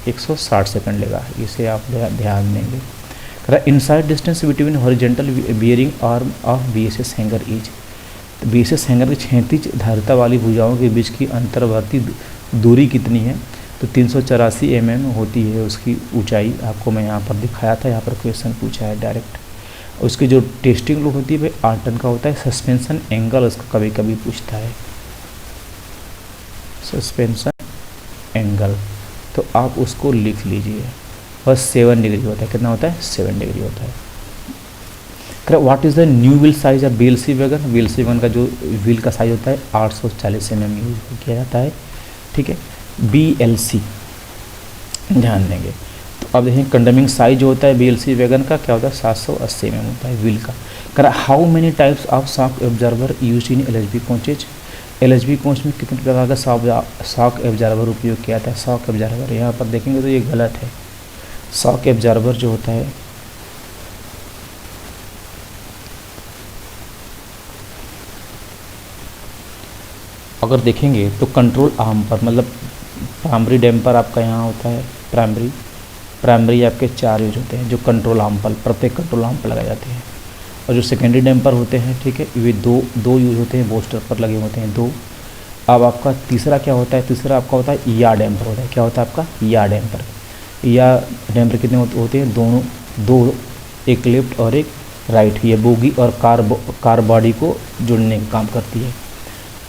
160 सेकंड लेगा। इसे आप ध्यान देंगे। Inside distance between horizontal bearing arm of BSS hanger is. BSS hanger की क्षैतिज धारिता वाली भुजाओं के बीच की अंतर्वर्ती दूरी कितनी है, तो 384 mm होती है उसकी ऊंचाई। आपको मैं यहाँ पर दिखाया था, यहाँ पर क्वेश्चन पूछा है डायरेक्ट। उसकी जो टेस्टिंग लोड होती है भाई 8 टन का होता है। सस्पेंशन एंगल उसका कभी कभी पूछता है, सस्पेंशन एंगल, तो आप उसको लिख लीजिए, बस 7 डिग्री होता है। कितना होता है, 7 डिग्री होता है। What is the new wheel size of BLC wagon. BLC wagon का जो व्हील का साइज होता है 840 mm यूज किया जाता है। ठीक है, BLC ध्यान देंगे। तो अब देखें कंडमिंग साइज जो होता है BLC वैगन का क्या होता है, 780 mm होता है व्हील का। करा how many types of shock absorber use in LHB coaches. LHB coach में कितने प्रकार का शॉक एब्जॉर्बर उपयोग किया जाता है। शॉक एब्जॉर्बर यहाँ पर देखेंगे तो ये गलत है, शॉक एब्जॉर्बर जो होता है, अगर देखेंगे तो कंट्रोल आर्म पर, मतलब प्राइमरी डैम्पर आपका यहाँ होता है, प्राइमरी आपके 4 यूज होते हैं जो कंट्रोल आर्म पर, प्रत्येक कंट्रोल आर्म पर लगाए जाते हैं। और जो सेकेंडरी डैम्पर होते हैं, ठीक है, ये दो यूज होते हैं, बूस्टर पर लगे होते हैं 2। अब आपका तीसरा क्या होता है, तीसरा आपका होता है या डैम्पर होता है। क्या होता है आपका या डैम्पर। या डैम्पर कितने होते हैं, दोनों, 2, एक लेफ्ट और एक राइट। ये बोगी और कार बॉडी को जोड़ने का काम करती है।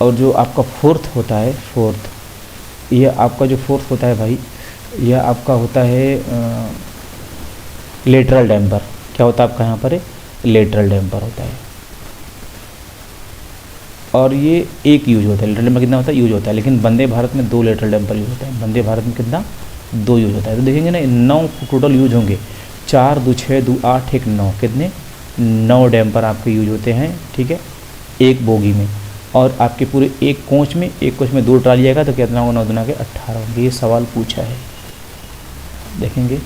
और जो आपका फोर्थ होता है, ये आपका जो फोर्थ होता है भाई, यह आपका होता है लेटरल डैम्पर। क्या होता है आपका यहाँ पर, लेटरल डैम्पर होता है। और ये एक यूज होता है, लेटरल डैम्पर कितना होता है, यूज होता है। लेकिन वंदे भारत में 2 लेटरल डैम्पर यूज होता है। वंदे भारत में कितना, 2 यूज होता है। तो देखेंगे ना 9 टोटल यूज होंगे, 4 2 6 2 8 1 9, कितने 9 डैम्पर आपके यूज होते हैं, ठीक है, एक बोगी में। और आपके पूरे एक कोच में 2 ट्राली आएगा तो कितना होगा, 9 दूना के 18 होंगे। ये सवाल पूछा है, देखेंगे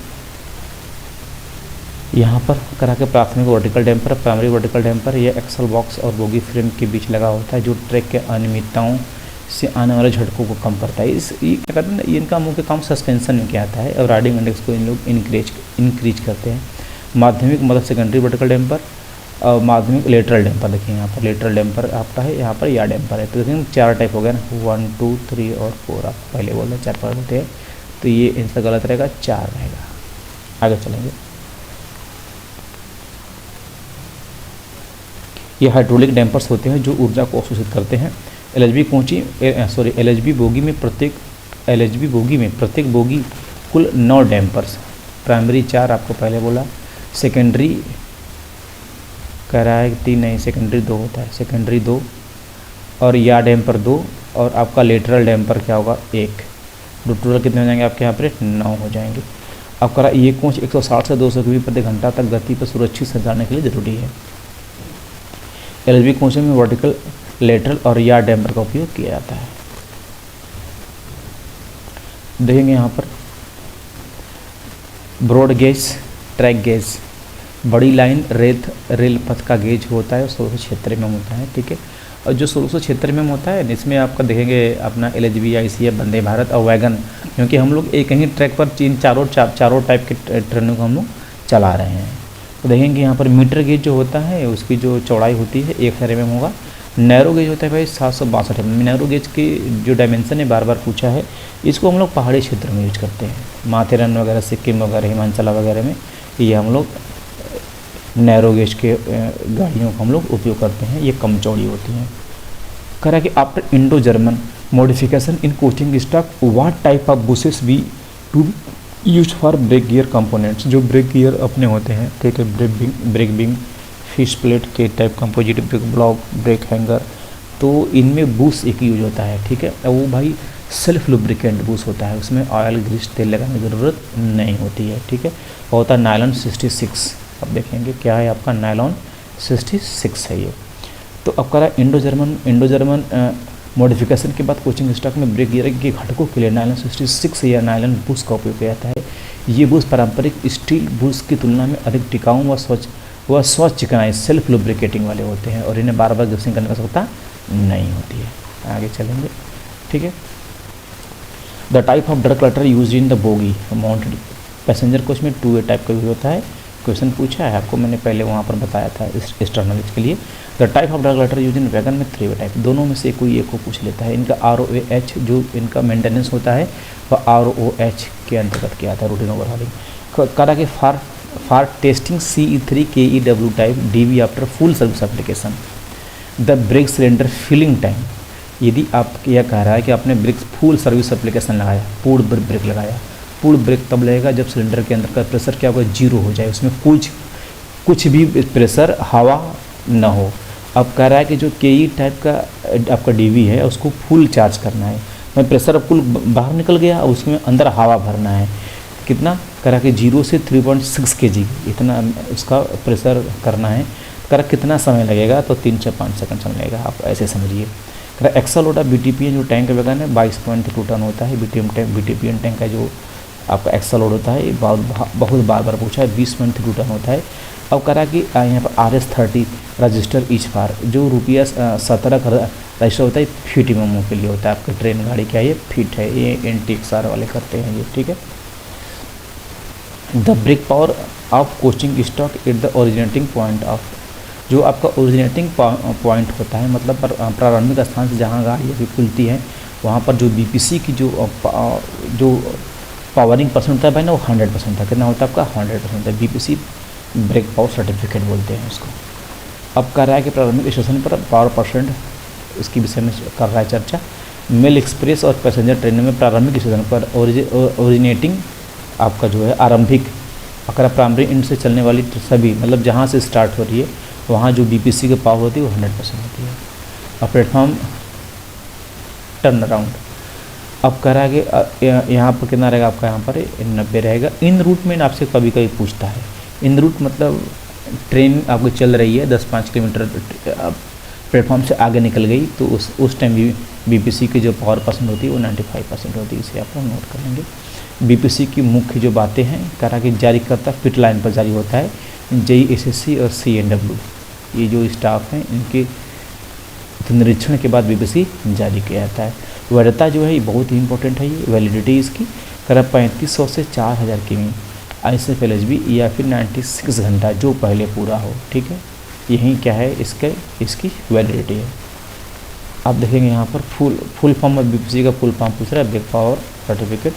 यहाँ पर करा के। प्राथमिक vertical damper, primary vertical damper, ये एक्सल बॉक्स और बोगी फ्रेम के बीच लगा होता है जो ट्रैक के अनियमितताओं से आने वाले झटकों को कम करता है। ये क्या करते हैं, इनका मुख्य काम सस्पेंशन में क्या आता है और राइडिंग इंडेक्स को इन लोग इंक्रीज करते हैं। माध्यमिक मतलब सेकेंडरी वर्टिकल डैम्पर और माध्यमिक लेटरल डैम्पर। देखिए यहाँ पर लेटरल डैम्पर आपका है, यहाँ पर या डैम्पर है। तो देखिए 4 टाइप हो गया ना, 1 2 3 और 4। आप पहले बोल रहे 4 पार्ट होते हैं, तो ये इनका गलत रहेगा, 4 रहेगा। आगे चलेंगे। ये हाइड्रोलिक डैम्पर्स होते हैं जो ऊर्जा को अवशोषित करते हैं। एलएचबी बोगी में प्रत्येक बोगी कुल 9 डैम्पर्स, प्राइमरी 4 आपको पहले बोला, सेकेंडरी कह रहा है 3 नहीं, सेकेंडरी 2 होता है, सेकेंडरी 2 और या डैम्पर 2 और आपका लेटरल डैम्पर क्या होगा 1। टोटल कितने हो जाएंगे आपके यहाँ पर, 9 हो जाएंगे। अब करा ये कोच 160 से 200 किमी प्रति घंटा तक गति पर सुरक्षित संचालने के लिए ज़रूरी है। एलएचबी कोचों में वर्टिकल, लेटरल और या डैम्पर का उपयोग किया जाता है। देखेंगे यहाँ पर ब्रॉड गेज, ट्रैक गेज, बड़ी लाइन रेल पथ का गेज होता है, 1600 क्षेत्र में होता है, ठीक है। और जो 1600 क्षेत्र में होता है इसमें आपका देखेंगे अपना एलएचबी, आईसीएफ, वंदे भारत और वैगन, क्योंकि हम लोग एक ही ट्रैक पर चारों टाइप के ट्रेनों को हम लोग चला रहे हैं। तो देखेंगे यहाँ पर मीटर गेज जो होता है उसकी जो चौड़ाई होती है 1000 mm होगा। नैरो गेज होता है भाई 762 mm। नैरो गेज की जो डायमेंशन है बार बार पूछा है, इसको हम लोग पहाड़ी क्षेत्र में यूज करते हैं, माथेरन वगैरह, सिक्किम वगैरह, हिमाचल वगैरह में ये हम लोग नैरो गेज के गाड़ियों का हम लोग उपयोग करते हैं, ये कम चौड़ी होती हैं। करा कि after Indo German modification in coaching stock what type of bushes be to use for brake gear components. जो ब्रेक गियर अपने होते हैं, ठीक है, ब्रेक बिंग, फिश प्लेट के type, composite brake block, brake hanger, तो इनमें बूस एक यूज होता है, ठीक है। वो भाई सेल्फ लुब्रिकेंट बूस होता है, उसमें ऑयल ग्रीस तेल लगाने की ज़रूरत नहीं होती है, ठीक है। और होता है नायलॉन 66। अब देखेंगे क्या है आपका, नायलॉन 66 है ये। तो अब करा इंडो जर्मन मॉडिफिकेशन के बाद कोचिंग स्टॉक में ब्रेक गियर के घटकों के लिए नायलॉन 66 या नायलॉन बूस का उपयोग किया जाता है। ये बूस पारंपरिक स्टील बूस की तुलना में अधिक टिकाऊ व स्वच्छ चिकनाई, सेल्फ लुब्रिकेटिंग वाले होते हैं और इन्हें बार बार ग्रीसिंग करने की आवश्यकता नहीं होती है। आगे चलेंगे, ठीक है। The type of drug clutter use in the bogie mounted passenger coach में 2A टाइप का यूज होता है। क्वेश्चन पूछा है आपको, मैंने पहले वहाँ पर बताया था एक्सटर्नल के लिए। The type of drug clutter use in wagon में 3A टाइप, दोनों में से कोई एक को पूछ लेता है। इनका ROH जो इनका मेंटेनेंस होता है वह ROH के अंतर्गत किया था, रूटीन ओवरहॉलिंग। करा कि for testing CE3 KEW type DV after full service application the brake cylinder filling time. यदि आप यह कह रहा है कि आपने ब्रेक फुल सर्विस एप्लीकेशन लगाया, पूर्ण ब्रेक लगाया, पूर्ण ब्रेक तब लगेगा जब सिलेंडर के अंदर का प्रेशर क्या होगा, 0 हो जाए, उसमें कुछ भी प्रेशर हवा ना हो। अब कह रहा है कि जो KE टाइप का आपका DV है उसको फुल चार्ज करना है, मैं प्रेशर फुल बाहर निकल गया, उसमें अंदर हवा भरना है। कितना करा कि 0 से 3.6 kg इतना उसका प्रेशर करना है। करा कितना समय लगेगा, तो 3 से 5 सेकंड समय लगेगा, आप ऐसे समझिए। करा एक्सल होता BTPN जो टैंक वगैरह है 22.2 टन होता है। BTPN टैंक का जो आपका एक्स्ट्रा लोड होता है, ये बहुत बार बार पूछा है, 20 मिनट 2 टन होता है। अब करा कि यहाँ पर RS30 रजिस्टर ईच फार, जो रुपया 17 का रजिस्टर होता है, फीट मेमो के लिए होता है। आपकी ट्रेन गाड़ी क्या है, ये फीट है, ये NTXR वाले करते हैं ये, ठीक है। The brake power of coaching stock at the originating point of, जो आपका ओरिजिनेटिंग पॉइंट होता है, मतलब प्रारंभिक स्थान से जहाँ गाड़ी अभी खुलती है वहाँ पर जो BPC की जो पावरिंग परसेंट होता है भाई ना, वो 100% था। कितना होता है आपका, 100% है। BPC ब्रेक पावर सर्टिफिकेट बोलते हैं उसको। अब कर रहा है कि प्रारंभिक स्टेशन पर पावर परसेंट, इसकी विषय में कर रहा है चर्चा। मेल एक्सप्रेस और पैसेंजर ट्रेनों में प्रारंभिक स्टेशन पर ओरिजिनेटिंग आपका जो है आरंभिक, अगर प्राइमरी एंड से चलने वाली सभी, मतलब जहाँ से स्टार्ट हो रही है वहाँ जो BPC की पावर होती है वो 100% होती है। और प्लेटफॉर्म टर्न अराउंड, अब कह रहा है कि यहाँ पर कितना रहेगा आपका, यहाँ पर 90 रहेगा। इन रूट में आपसे कभी कभी पूछता है, इन रूट मतलब ट्रेन आपको चल रही है 10-5 किलोमीटर प्लेटफॉर्म से आगे निकल गई, तो उस टाइम भी BPC की जो पावर परसेंट होती है वो 95% होती है। इसे आप लोग नोट कर लेंगे। BPC की मुख्य जो बातें हैं, कह रहा कि जारी करता पिट लाइन पर जारी होता है। JSSC और CNW, ये जो स्टाफ हैं इनके निरीक्षण के बाद BPC जारी किया जाता है। वैधता जो है ये बहुत ही इंपॉर्टेंट है, ये वैलिडिटी इसकी करा 3500 से 4000 किमी ISFLHB या फिर 96 घंटा जो पहले पूरा हो, ठीक है। यही क्या है इसकी वैलिडिटी है। आप देखेंगे यहाँ पर फुल फॉर्म में BPC का फुल फॉर्म पूछ रहा है, brake power certificate.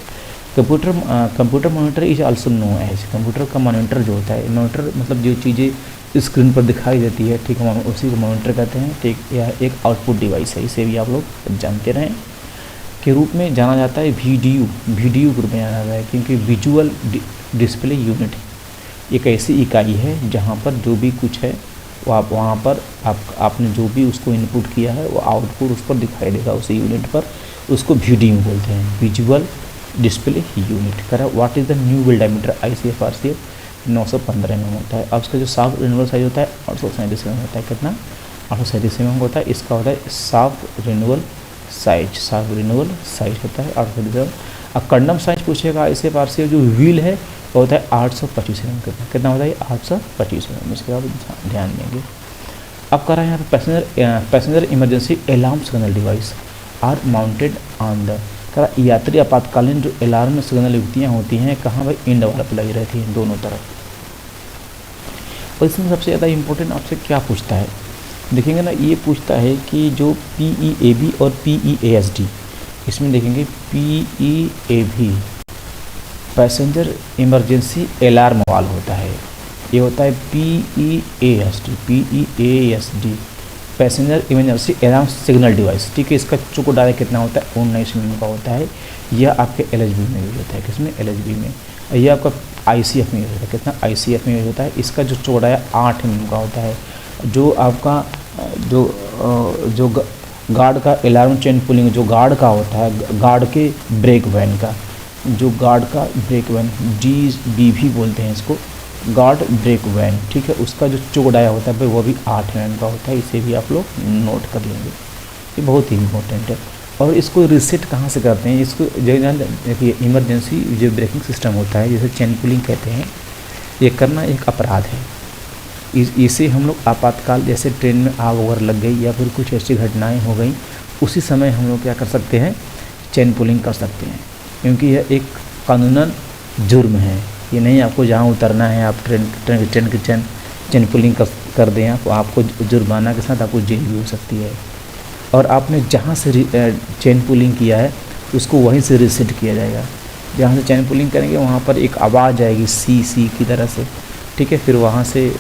Computer monitor is also known as, computer का मॉनिटर जो होता है, मॉनिटर मतलब जो चीज़ें स्क्रीन पर दिखाई देती है, ठीक है, उसी को मॉनिटर कहते हैं, ठीक। यह एक आउटपुट डिवाइस है, इसे भी आप लोग जानते रहें के रूप में जाना जाता है। वीडियो के रूप में जाना जाता है, क्योंकि विजुअल डिस्प्ले यूनिट एक ऐसी इकाई है जहाँ पर जो भी कुछ है वो आप वहाँ पर आपने जो भी उसको इनपुट किया है वो आउटपुट उस पर दिखाई देगा, उसी यूनिट पर। उसको VDU बोलते हैं, विजुअल डिस्प्ले यूनिट। करा what is the new wheel diameter ICF-RCF 915 mm होता है। अब इसका जो साफ रिन्यूअल साइज होता है 837 mm होता है। कितना, 837 mm होता है। इसका होता है साफ रिन्यूअल साइज होता है 837। अब कंडम साइज पूछेगा ICF-RCF, जो व्हील है वो होता है 825 mm। कितना होता है, 825 mm। इसके बाद ध्यान देंगे। अब करा यहाँ पर passenger emergency alarm signal device are mounted on the, करा यात्री आपातकालीन जो अलार्म सिग्नल युक्तियाँ होती हैं कहाँ भाई, इंड वाला पे लगी रहती हैं दोनों तरफ। और इसमें सबसे ज़्यादा इम्पोर्टेंट आपसे क्या पूछता है, देखेंगे ना, ये पूछता है कि जो PEAB और PEASD, इसमें देखेंगे PEAB पैसेंजर इमरजेंसी अलार्म वाल होता है, ये होता है PEASD passenger emergency alarm signal device, ठीक है। इसका चौको डायरे कितना होता है, 19 mm का होता है। यह आपके LHB में यूज होता है, किसमें, LHB में। यह आपका ICF में यूज होता है, कितना, ICF में यूज होता है। इसका जो चौड़ा है 8 mm का होता है। जो आपका जो गार्ड का अलार्म चेन पुलिंग, जो गार्ड का होता है, गार्ड के ब्रेक वैन का, जो गार्ड का ब्रेक वैन GBV बोलते हैं इसको, गार्ड ब्रेक वैन, ठीक है। उसका जो चौड़ाया होता है वो भी 8 mm का होता है। इसे भी आप लोग नोट कर लेंगे, ये बहुत ही इंपॉर्टेंट है। और इसको रिसेट कहाँ से करते हैं, इसको देखिए, इमरजेंसी जो ब्रेकिंग सिस्टम होता है, जैसे चेन पुलिंग कहते हैं, ये करना एक अपराध है। इसे हम लोग आपातकाल, जैसे ट्रेन में आग वगैरह लग गई या फिर कुछ ऐसी घटनाएं हो गई, उसी समय हम लोग क्या कर सकते हैं, चेन पुलिंग कर सकते हैं, क्योंकि यह एक कानूनन जुर्म है। ये नहीं आपको जहाँ उतरना है आप ट्रेन की चेन पुलिंग कर दें, आपको जुर्माना के साथ आपको जेल भी हो सकती है। और आपने जहाँ से चेन पुलिंग किया है उसको वहीं से रिसेट किया जाएगा। जहाँ से चेन पुलिंग करेंगे वहाँ पर एक आवाज़ आएगी सी की तरह से, ठीक है। फिर वहाँ से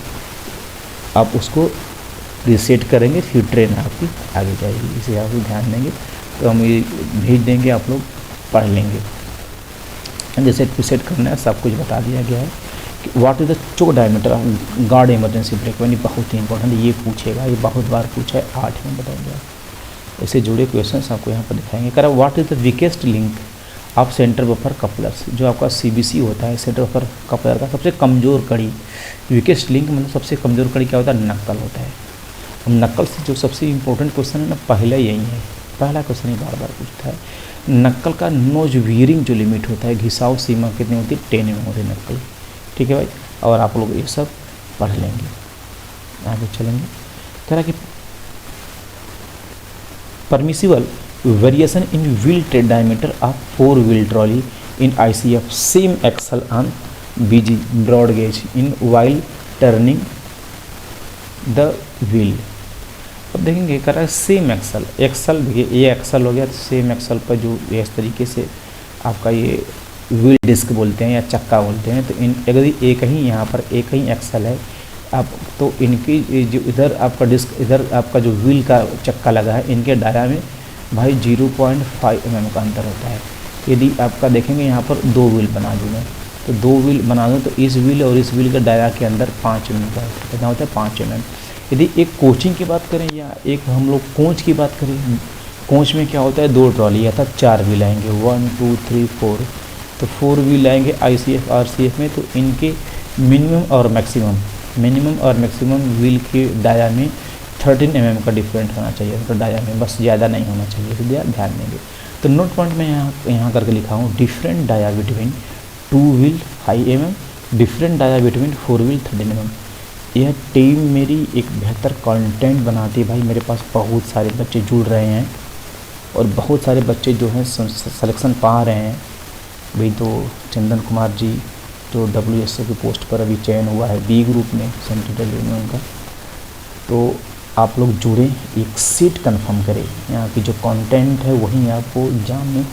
आप उसको रिसेट करेंगे, फिर ट्रेन आपकी आगे जाएगी। इसे आप ध्यान देंगे, तो हम ये भेज देंगे, आप लोग पढ़ लेंगे। जैसे रिसेट करना है सब कुछ बता दिया गया है कि what is the choke diameter of guard emergency brake van, बहुत ही इंपॉर्टेंट, ये पूछेगा, ये बहुत बार पूछा है, 8 में बताएंगे आप। इससे जुड़े क्वेश्चन आपको यहाँ पर दिखाएंगे। करा what is the weakest link of centre buffer couplers, जो आपका CBC होता है, सेंटर बफर कपलर का सबसे कमज़ोर कड़ी। वीकेस्ट लिंक मतलब सबसे कमज़ोर कड़ी क्या होता है, नक्कल होता है। अब नक्कल से जो सबसे इम्पोर्टेंट क्वेश्चन है ना, पहला यही है, पहला क्वेश्चन ही बार बार पूछता है। नक्कल का नोज वीयरिंग जो लिमिट होता है, घिसाव सीमा कितनी होती है, 10 mm होती है नक्कल। ठीक है भाई, और आप लोग ये सब पढ़ लेंगे, आगे चलेंगे। कह रहा कि permissible variation in wheel tread diameter of 4 wheel trolley in ICF same axle on BG broad gauge in while turning the wheel. अब देखेंगे कह रहा है सेम एक्सल, एक्सल देखिए ये एक्सल हो गया, तो सेम एक्सल पर जो इस तरीके से आपका ये व्हील डिस्क बोलते हैं या चक्का बोलते हैं, तो इन यदि एक ही यहाँ पर एक ही एक्सल है आप, तो इनकी जो इधर आपका डिस्क, इधर आपका जो व्हील का चक्का लगा है, इनके डाया में भाई 0.5 mm का अंतर होता है। यदि आपका देखेंगे यहाँ पर 2 व्हील बना दूँ मैं, तो 2 व्हील बना दूँ, तो इस व्हील और इस व्हील का डाया के अंदर 5 mm का कितना होता है, 5 mm। यदि एक कोचिंग की बात करें या एक हम लोग कोच की बात करें, कोच में क्या होता है, 2 ट्रॉली अर्थात 4 व्हील आएंगे, 1 2 3 4, तो 4 व्हील आएंगे ICF RCF में, तो इनके मिनिमम और मैक्सिमम व्हील के डाया में 13 mm का डिफरेंट होना चाहिए, उनका डाया में बस ज़्यादा नहीं होना चाहिए, तो ध्यान देंगे। तो नोट पॉइंट में यहाँ करके लिखा हूँ, different dia between 2 wheel 5 mm, different dia between 4 wheel 13 mm। यह टीम मेरी एक बेहतर कंटेंट बनाती है भाई। मेरे पास बहुत सारे बच्चे जुड़ रहे हैं और बहुत सारे बच्चे जो हैं सिलेक्शन पा रहे हैं भाई। तो चंदन कुमार जी जो WSO की पोस्ट पर अभी चयन हुआ है B ग्रुप में, सेंट्रल रेलवे में उनका, तो आप लोग जुड़े, एक सीट कंफर्म करें। यहाँ की जो कंटेंट है वहीं आपको एग्जाम में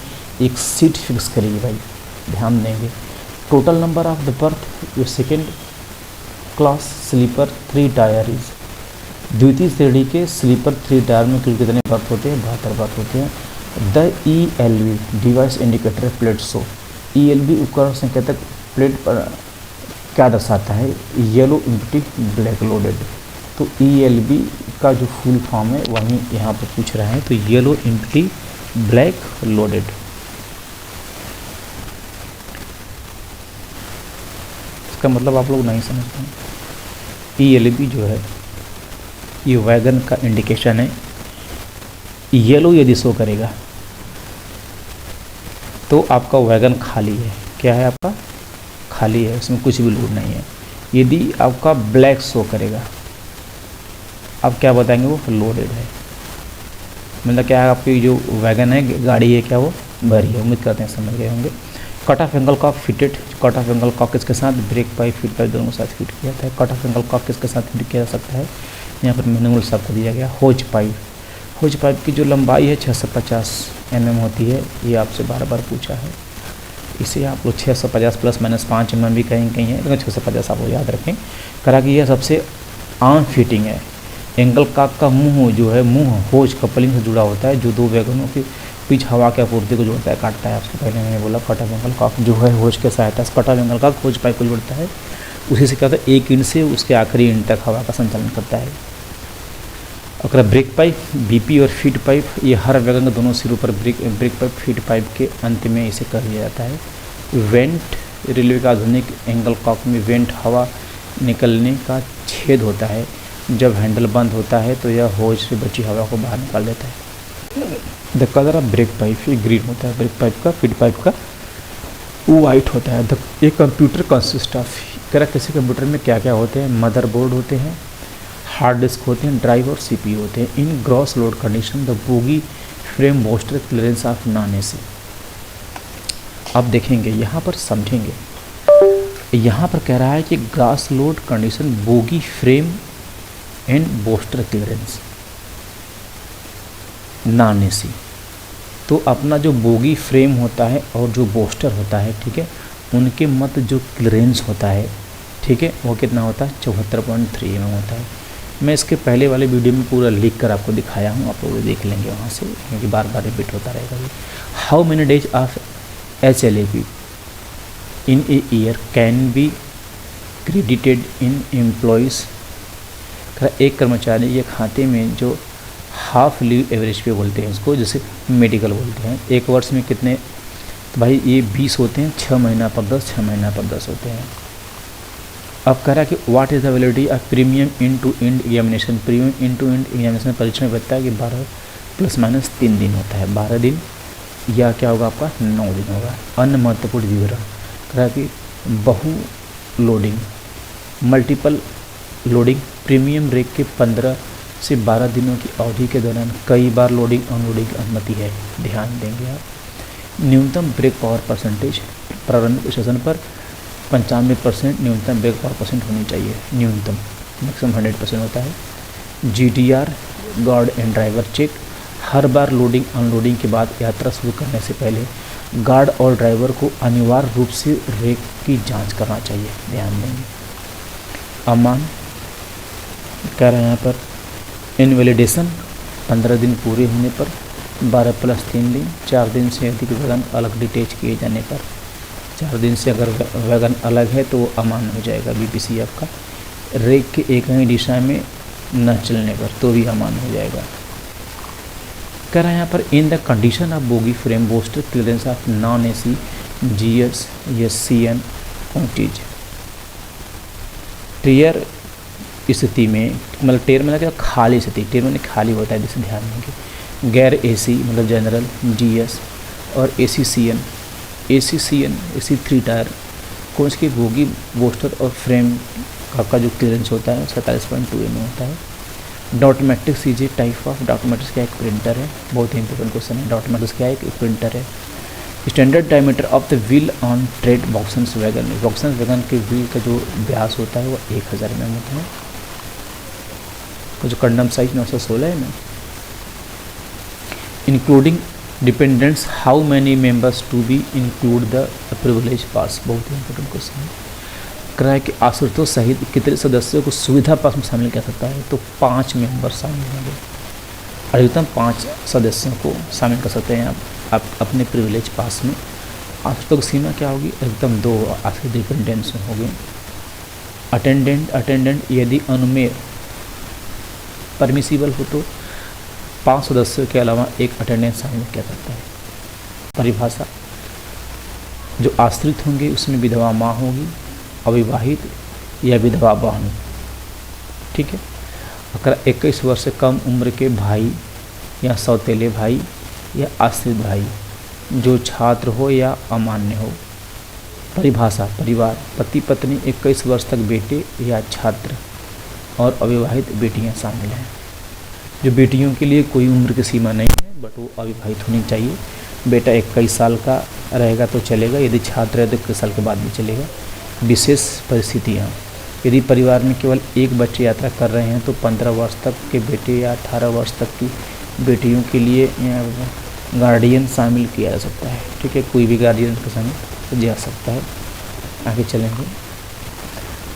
एक सीट फिक्स करिए भाई, ध्यान देंगे। Total number of the berth your second class sleeper 3 tier is, द्वितीय श्रेणी के स्लीपर 3 टायर में कुल कितने बर्थ होते हैं, 72 बर्थ होते हैं। The ELV device indicator plate show, ELV उपकरण संकेतक प्लेट पर क्या दर्शाता है, येलो एम्प्टी ब्लैक लोडेड। तो ELV का जो फुल फॉर्म है वहीं यहाँ पर पूछ रहा है, तो येलो एम्प्टी ब्लैक लोडेड। इसका मतलब आप लोग नहीं समझते हैं। ELV जो है ये वैगन का इंडिकेशन है। येलो यदि शो करेगा तो आपका वैगन खाली है, क्या है आपका, खाली है, उसमें कुछ भी लोड नहीं है। यदि आपका ब्लैक शो करेगा, आप क्या बताएंगे, वो लोडेड है। मतलब क्या है, आपकी जो वैगन है, गाड़ी है, क्या वो भरी है। उम्मीद करते हैं समझ गए होंगे। Cut off angle Kock fitted, cut off angle Kock किसके साथ, ब्रेक पाइप फीड पाइप दोनों के साथ फिट किया जाता है। कट ऑफ एंगल कॉक किसके साथ फिट किया जा सकता है, यहाँ पर मैनुअल सबको दिया गया। होज पाइप, होज पाइप की जो लंबाई है 650 mm होती है, ये आपसे बार बार पूछा है। इसे आप लोग 650 ± 5 mm भी कहीं है, लेकिन 650 आप लोग याद रखें। करा कि यह सबसे आम फिटिंग है। एंगल कॉक का मुंह जो है, मुंह होज कपलिंग से जुड़ा होता है, जो 2 वैगनों के बीच हवा की आपूर्ति को जोड़ता है, काटता है। आपसे पहले मैंने बोला कट ऑफ एंगल कॉक जो है होज के सहायता से, cut off angle cock hose pipe को जोड़ता है, उसी से क्या होता है, एक इंड से उसके आखिरी इंड तक हवा का संचालन करता है। और ब्रेक पाइप, BP और फीड पाइप, ये हर वैगन के दोनों सिरों पर ब्रेक पाइप फीड पाइप के अंत में इसे कर दिया जाता है। वेंट, रेलवे का आधुनिक एंगल कॉक में वेंट हवा निकलने का छेद होता है। जब हैंडल बंद होता है तो यह होज से बची हवा को बाहर निकाल देता है। The colour of break pipe, ये ग्रीन होता है ब्रेक पाइप का, फीड पाइप का वो वाइट होता है। ये कंप्यूटर कंसिस्ट ऑफ, कह किसी कंप्यूटर में क्या क्या होते हैं, मदरबोर्ड होते हैं, हार्ड डिस्क होते हैं, ड्राइव और CPU होते हैं। इन gross load condition the bogie frame मोस्टर clearance of non AC। अब देखेंगे यहाँ पर समझेंगे, यहाँ पर कह रहा है कि gross load condition bogie frame and booster clearance non AC। तो अपना जो बोगी फ्रेम होता है और जो बोस्टर होता है, ठीक है, उनके मध्य जो क्लियरेंस होता है, ठीक है, वो कितना होता है, 74.3 mm होता है। मैं इसके पहले वाले वीडियो में पूरा लिख कर आपको दिखाया हूँ, आप लोग देख लेंगे वहाँ से, क्योंकि बार बार रिपीट होता रहेगा। How many days of HLAP in a year can be credited in employees. एक कर्मचारी के खाते में जो हाफ लीव एवरेज पे बोलते हैं उसको, जैसे मेडिकल बोलते हैं, एक वर्ष में कितने, तो भाई ये 20 होते हैं, 6 महीना पर 10, 6 महीना पर 10 होते हैं। अब कह रहा है कि what is the validity of premium end to end examination. Premium end to end examination परीक्षा में बताया कि 12 ± 3 दिन होता है, 12 दिन या क्या होगा आपका 9 दिन होगा। अन्य महत्वपूर्ण विवरण कह कि बहु loading, multiple loading, premium rake के 15 से 12 दिनों की अवधि के दौरान कई बार लोडिंग अनलोडिंग की अनुमति है। ध्यान देंगे आप। न्यूनतम ब्रेक पावर परसेंटेज, प्रारंभिक स्टेशन पर 95% न्यूनतम ब्रेक पावर परसेंट होनी चाहिए, न्यूनतम, मैक्सिमम 100% होता है। GTR guard and driver check, हर बार लोडिंग अनलोडिंग के बाद यात्रा शुरू करने से पहले गार्ड और ड्राइवर को अनिवार्य रूप से रेक की जांच करना चाहिए। ध्यान देंगे। अमान कह रहे हैं यहाँ पर इनवैलिडेशन, 15 दिन पूरे होने पर, 12+3 दिन, 4 दिन से अधिक वैगन अलग डिटेच किए जाने पर। 4 दिन से अगर वैगन अलग है तो वो अमान हो जाएगा BPC आपका। रेक के एक ही दिशा में न चलने पर तो भी अमान हो जाएगा। कह रहा है यहाँ पर in the condition of bogie frame booster clearance of non AC GS या CN कोचेज। टेयर स्थिति में, मतलब टेयर में क्या खाली स्थिति, टेयर में खाली होता है, जिसे ध्यान देंगे। गैर AC मतलब जनरल GS और AC CN, AC 3 tyre coach की बोगी बोस्टर और फ्रेम का जो क्लियरेंस होता है 47.2 mm होता है। डॉटमेटिक CG टाइप ऑफ, डॉटमेटिक्स क्या एक प्रिंटर है, बहुत ही इंपॉर्टेंट क्वेश्चन है। डॉटमेटिक्स क्या है, एक प्रिंटर है। Standard diameter of the wheel on tread BOXNS wagon, BOXNS wagon के व्हील का जो व्यास होता है वो 1000 mm होता है। तो जो कंडम साइज 916 है ना। Including dependents, how many members to be include the privilege pass, बहुत ही इंपॉर्टेंट क्वेश्चन है। किराए के आश्रितों सहित कितने सदस्यों को सुविधा पास में शामिल कर सकता है, तो 5 मेंबर शामिल होंगे। अधिकतम 5 सदस्यों को शामिल कर सकते हैं आप अपने प्रिविलेज पास में। आश्रितों की सीमा क्या होगी, अधिकतम 2 आश्रित डिपेंडेंट्स होंगे। अटेंडेंट यदि अनुमेय परमिसिबल हो तो 5 सदस्यों के अलावा एक अटेंडेंट शामिल किया जाता है। परिभाषा, जो आश्रित होंगे उसमें विधवा माँ होगी, अविवाहित या विधवा बहन, ठीक है। अगर 21 वर्ष से कम उम्र के भाई या सौतेले भाई या आश्रित भाई, जो छात्र हो या अमान्य हो। परिभाषा, परिवार, पति पत्नी, 21 वर्ष तक बेटे या छात्र और अविवाहित बेटियां शामिल हैं। जो बेटियों के लिए कोई उम्र की सीमा नहीं है, बट वो अविवाहित होनी चाहिए। बेटा 21 साल का रहेगा तो चलेगा, यदि छात्र है तो 21 साल के बाद भी चलेगा। विशेष परिस्थितियाँ, यदि परिवार में केवल एक बच्चे यात्रा कर रहे हैं तो 15 वर्ष तक के बेटे या 18 वर्ष तक की बेटियों के लिए गार्डियन शामिल किया जा सकता है, ठीक है। कोई भी गार्डियन के शामिल जा सकता है। आगे चलेंगे।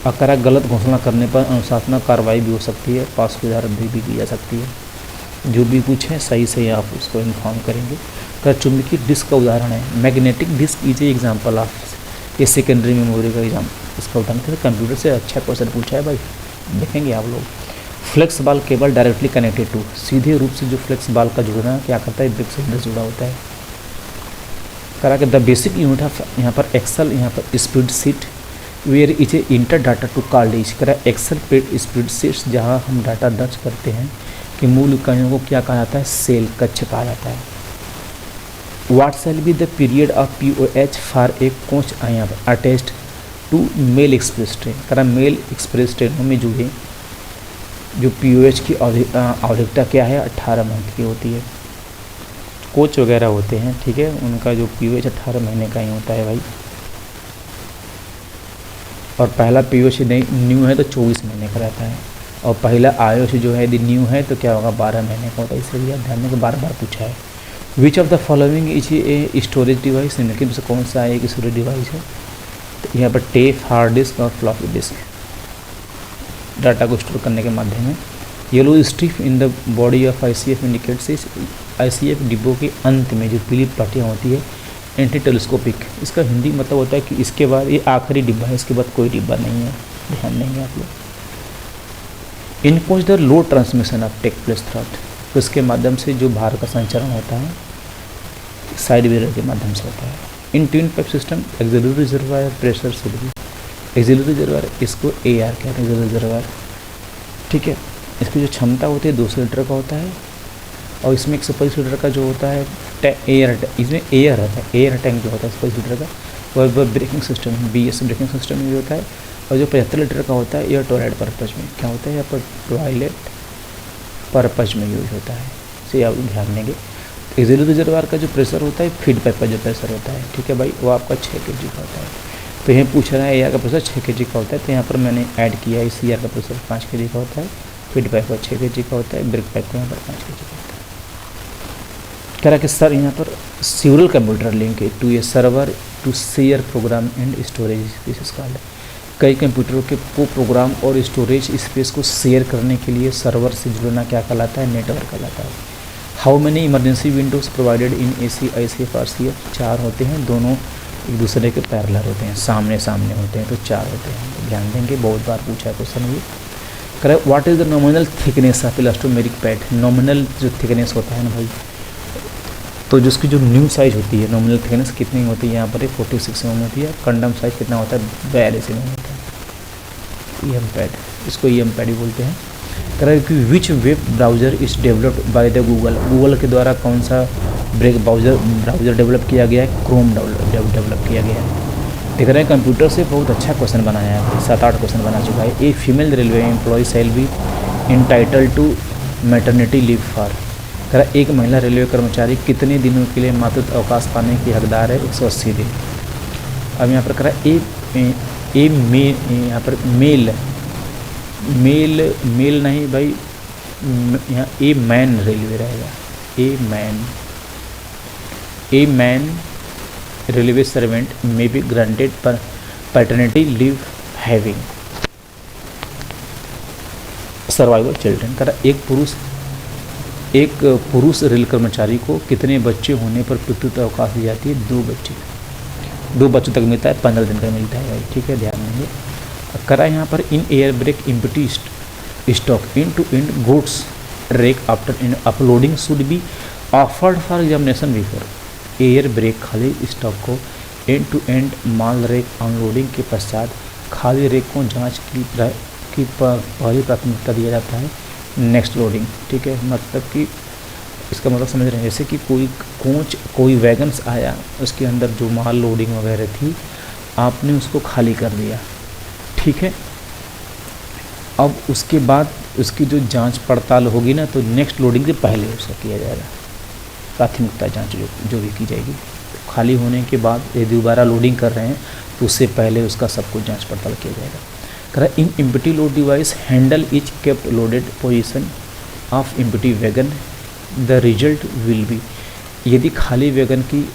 अकरा गलत घोषणा करने पर अनुशासनात्मक कार्रवाई भी हो सकती है, पास की धाराबंदी भी की जा सकती है। जो भी कुछ है सही से आप उसको इन्फॉर्म करेंगे। कर चुंबकीय डिस्क का उदाहरण है, magnetic disk is a example of, ये सेकेंडरी मेमोरी का एग्जाम, इसका उदाहरण कैसे कंप्यूटर से अच्छा क्वेश्चन पूछा है भाई, देखेंगे आप लोग। फ्लेक्स बाल केबल डायरेक्टली कनेक्टेड टू, सीधे रूप से जो फ्लेक्स बाल का जुड़ना क्या करता है, ब्रेक से जुड़ा होता है। करा के द बेसिक यूनिट ऑफ, यहाँ पर एक्सेल, यहाँ पर spread sheet, where is a inter data to called is. करा एक्सेल पे स्प्रेड शीट्स जहाँ हम डाटा दर्ज करते हैं कि मूल इकाइयों को क्या कहा जाता है, सेल, कक्ष कहा जाता है। What shall be the period of POH for a coach attached to mail express train. करा मेल एक्सप्रेस ट्रेनों में जुड़े जो POH की आवधिकता क्या है, 18 महीने की होती है। कोच वगैरह होते हैं, ठीक है, उनका जो POH 18 महीने का ही होता है भाई। और पहला POH न्यू है तो 24 महीने का रहता है, और पहला आयुष जो है यदि न्यू है तो क्या होगा, 12 महीने का होता है। इसलिए ध्यान में बार बार पूछा है। Which of the following is a storage device, निम्नलिखित में से कौन सा एक स्टोरेज डिवाइस है। तो यहाँ पर टेप, हार्ड डिस्क और फ्लॉपी डिस्क, डाटा को स्टोर करने के माध्यम में। Yellow strip in the body of ICF indicates, ICF डिब्बों के अंत में जो पीली पट्टियाँ होती है, एंटी टेलीस्कोपिक, इसका हिंदी मतलब होता है कि इसके बाद ये आखिरी डिब्बा है, इसके बाद कोई डिब्बा नहीं है, ध्यान देंगे आप लोग। In coach the load transmission of take place through, तो इसके माध्यम से जो भार का संचरण होता है साइड वेयर के माध्यम से होता है। In twin pipe system auxiliary reservoir pressure should भी, एक्सिलरी रिजर्वायर इसको AR कहते हैं, एक्सिलरी रिजर्वायर, ठीक है। इसकी जो क्षमता होती है 200 लीटर का होता है, और इसमें 125 लीटर का जो होता है एयर, इसमें एयर रहता है, एयर टैंक जो होता है 25 लीटर का, और braking system BS braking system में भी होता है। और जो 75 लीटर का होता है यह टॉयलेट पर्पज में क्या होता है, यहाँ पर टॉयलेट पर्पज में यूज होता है, इसे आप ध्यान देंगे। एक्सिलरी रिजर्वायर का जो प्रेशर होता है, फीड पाइप का जो प्रेशर होता है, ठीक है भाई, वो आपका 6 kg का होता है। तो यहाँ पूछ रहा है एयर का प्रेशर 6 kg का होता है, तो यहाँ पर मैंने ऐड किया है, CR का प्रेशर 5 kg का होता है, फीड पाइप का 6 kg का होता है, ब्रेक पाइप का यहाँ पर 5 kg का होता है। कह रहा कि सर यहाँ पर सीरियल कंप्यूटर लिंक है to a server to share program and storage space called. कई कंप्यूटरों के प्रोग्राम और स्टोरेज स्पेस को शेयर करने के लिए सर्वर से जुड़ना क्या कहलाता है, नेटवर्क कहलाता है। How many emergency Windows provided in AC ICF RCF, 4 होते हैं, दोनों एक दूसरे के पैरेलल होते हैं, सामने सामने होते हैं, तो 4 होते हैं। तो ध्यान देंगे, बहुत बार पूछा है क्वेश्चन ये। Correct, what is the nominal thickness of elastomeric pad. Nominal जो थिकनेस होता है ना भाई, तो जिसकी जो न्यू साइज होती है, नॉमिनल थिकनेस कितनी होती है, यहाँ पर 46 mm होती है। कंडम साइज कितना होता है, 42 mm होता है। EM पैड, इसको EM पैड ही बोलते हैं। कह रहा है कि which web browser is developed by the Google के द्वारा कौन सा ब्राउज़र डेवलप किया गया है, क्रोम डेवलप किया गया है। देख रहे हैं कंप्यूटर से बहुत अच्छा क्वेश्चन बनाया है, 7-8 क्वेश्चन बना चुका है। A female railway employ shall be entitle to maternity leave for. कह रहा एक महिला रेलवे कर्मचारी कितने दिनों के लिए मातृत्व अवकाश पाने की हकदार है, 180 दिन। अब यहाँ पर कह रहा यहाँ पर मेल नहीं भाई, यहाँ ए मैन रेलवे रहेगा, a man railway servant may be granted पर paternity leave having survival children. कह रहा एक पुरुष रेल कर्मचारी को कितने बच्चे होने पर पितृत्व अवकाश दी जाती है, 2 बच्चे, 2 बच्चों तक मिलता है, 15 दिन का मिलता है भाई, ठीक है, ध्यान देंगे। करा यहाँ पर in air brake empty stock end to end goods rake after in uploading should be offered for examination before. Air brake खाली स्टॉक को एंड टू एंड माल रेक अनलोडिंग के पश्चात खाली रेक को जांच की पहली प्राथमिकता दिया जाता है नेक्स्ट लोडिंग, ठीक है। मतलब कि इसका मतलब समझ रहे हैं, जैसे कि कोई वैगन्स आया, उसके अंदर जो माल लोडिंग वगैरह थी, आपने उसको खाली कर दिया, ठीक है। अब उसके बाद उसकी जो जांच पड़ताल होगी ना, तो नेक्स्ट लोडिंग से पहले उसका किया जाएगा प्राथमिकता जांच जो भी की जाएगी। तो खाली होने के बाद यदि दोबारा लोडिंग कर रहे हैं तो उससे पहले उसका सब कुछ जांच पड़ताल किया जाएगा। कह रहा in empty load device handle is kept loaded position of empty wagon, the result will be. यदि खाली वैगन की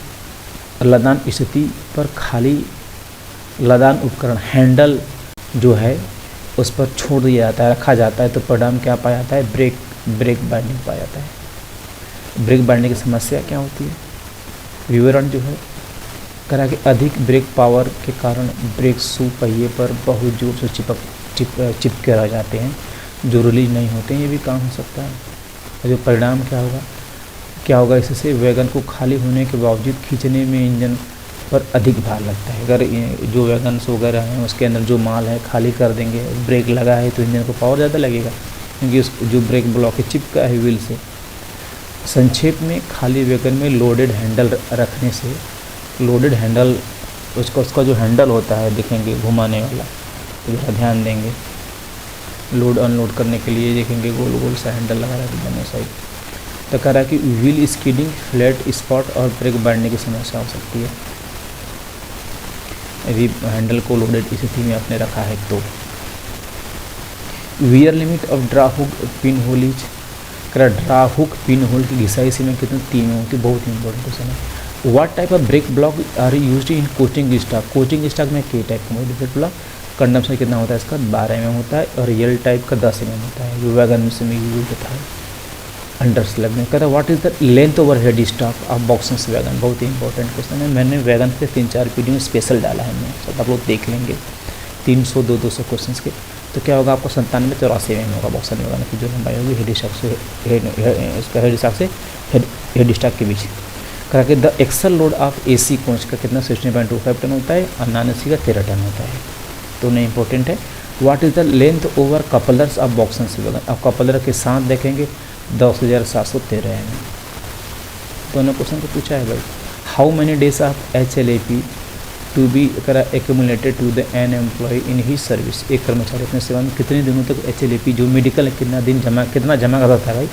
लदान स्थिति पर खाली लदान उपकरण हैंडल जो है उस पर छोड़ दिया जाता है, रखा जाता है, तो परिणाम क्या पाया जाता है, ब्रेक बाइंडिंग पाया जाता है। ब्रेक बाइंडिंग की समस्या क्या होती है, विवरण जो है करा कि अधिक ब्रेक पावर के कारण ब्रेक शू पहिए पर बहुत जोर से चिपके रह जाते हैं, जो रिलीज नहीं होते हैं, ये भी काम हो सकता है। और जो परिणाम क्या होगा इससे वैगन को खाली होने के बावजूद खींचने में इंजन पर अधिक भार लगता है। अगर जो वैगन्स वगैरह हैं उसके अंदर जो माल है खाली कर देंगे, ब्रेक लगा है, तो इंजन को पावर ज़्यादा लगेगा, क्योंकि उस जो ब्रेक ब्लॉक है चिपका है व्हील से। संक्षेप में खाली वैगन में लोडेड हैंडल रखने से, लोडेड हैंडल उसका जो हैंडल होता है देखेंगे घुमाने वाला, तो जरा ध्यान देंगे, लोड अनलोड करने के लिए देखेंगे गोल गोल सा हैंडल लगा रहा है दोनों साइड। तो कह रहा है कि व्हील स्किडिंग, फ्लैट स्पॉट और ब्रेक बांधने की समस्या हो सकती है यदि हैंडल को लोडेड स्थिति में आपने रखा है तो। Wear limit of draw hook pin hole is, draw hook pin hole की घिसाई सीमा कितने, 3 होती, बहुत इंपॉर्टेंट क्वेश्चन है। What type of brake block are used in coaching stock. Coaching stock में के टाइप का ब्रेक ब्लॉक, कंडम से कितना होता है इसका, 12 mm होता है, और रियल टाइप का 10 mm होता है, जो वैगन में यूज होता है अंडर स्लैब में। कहता है what is the length over head stock of boxes wagon, बहुत ही इंपॉर्टेंट क्वेश्चन है। मैंने वैगन के 3-4 वीडियो में स्पेशल डाला है, मैं सब आप लोग देख लेंगे, 300-200 क्वेश्चन के। तो क्या होगा आपको 97-84 mm होगा बॉक्सर वैगन की जो लंबाई होगी हेड स्टॉक से हेड स्टॉक के बीच। कहा कि the axle load of AC coach का कितना 16.25 टन होता है, और नॉन AC का 13 टन होता है, तो नहीं इंपॉर्टेंट है। What is the length over couplers of boxes wagon. अब कपलर के साथ देखेंगे 10,713 mm, दोनों क्वेश्चन को पूछा है भाई। How many days of HLAP to be accumulated to the an employ in ही सर्विस, एक कर्मचारी अपने सेवा में कितने दिनों तक HLAP जो मेडिकल कितना दिन कितना जमा कर सकता है भाई,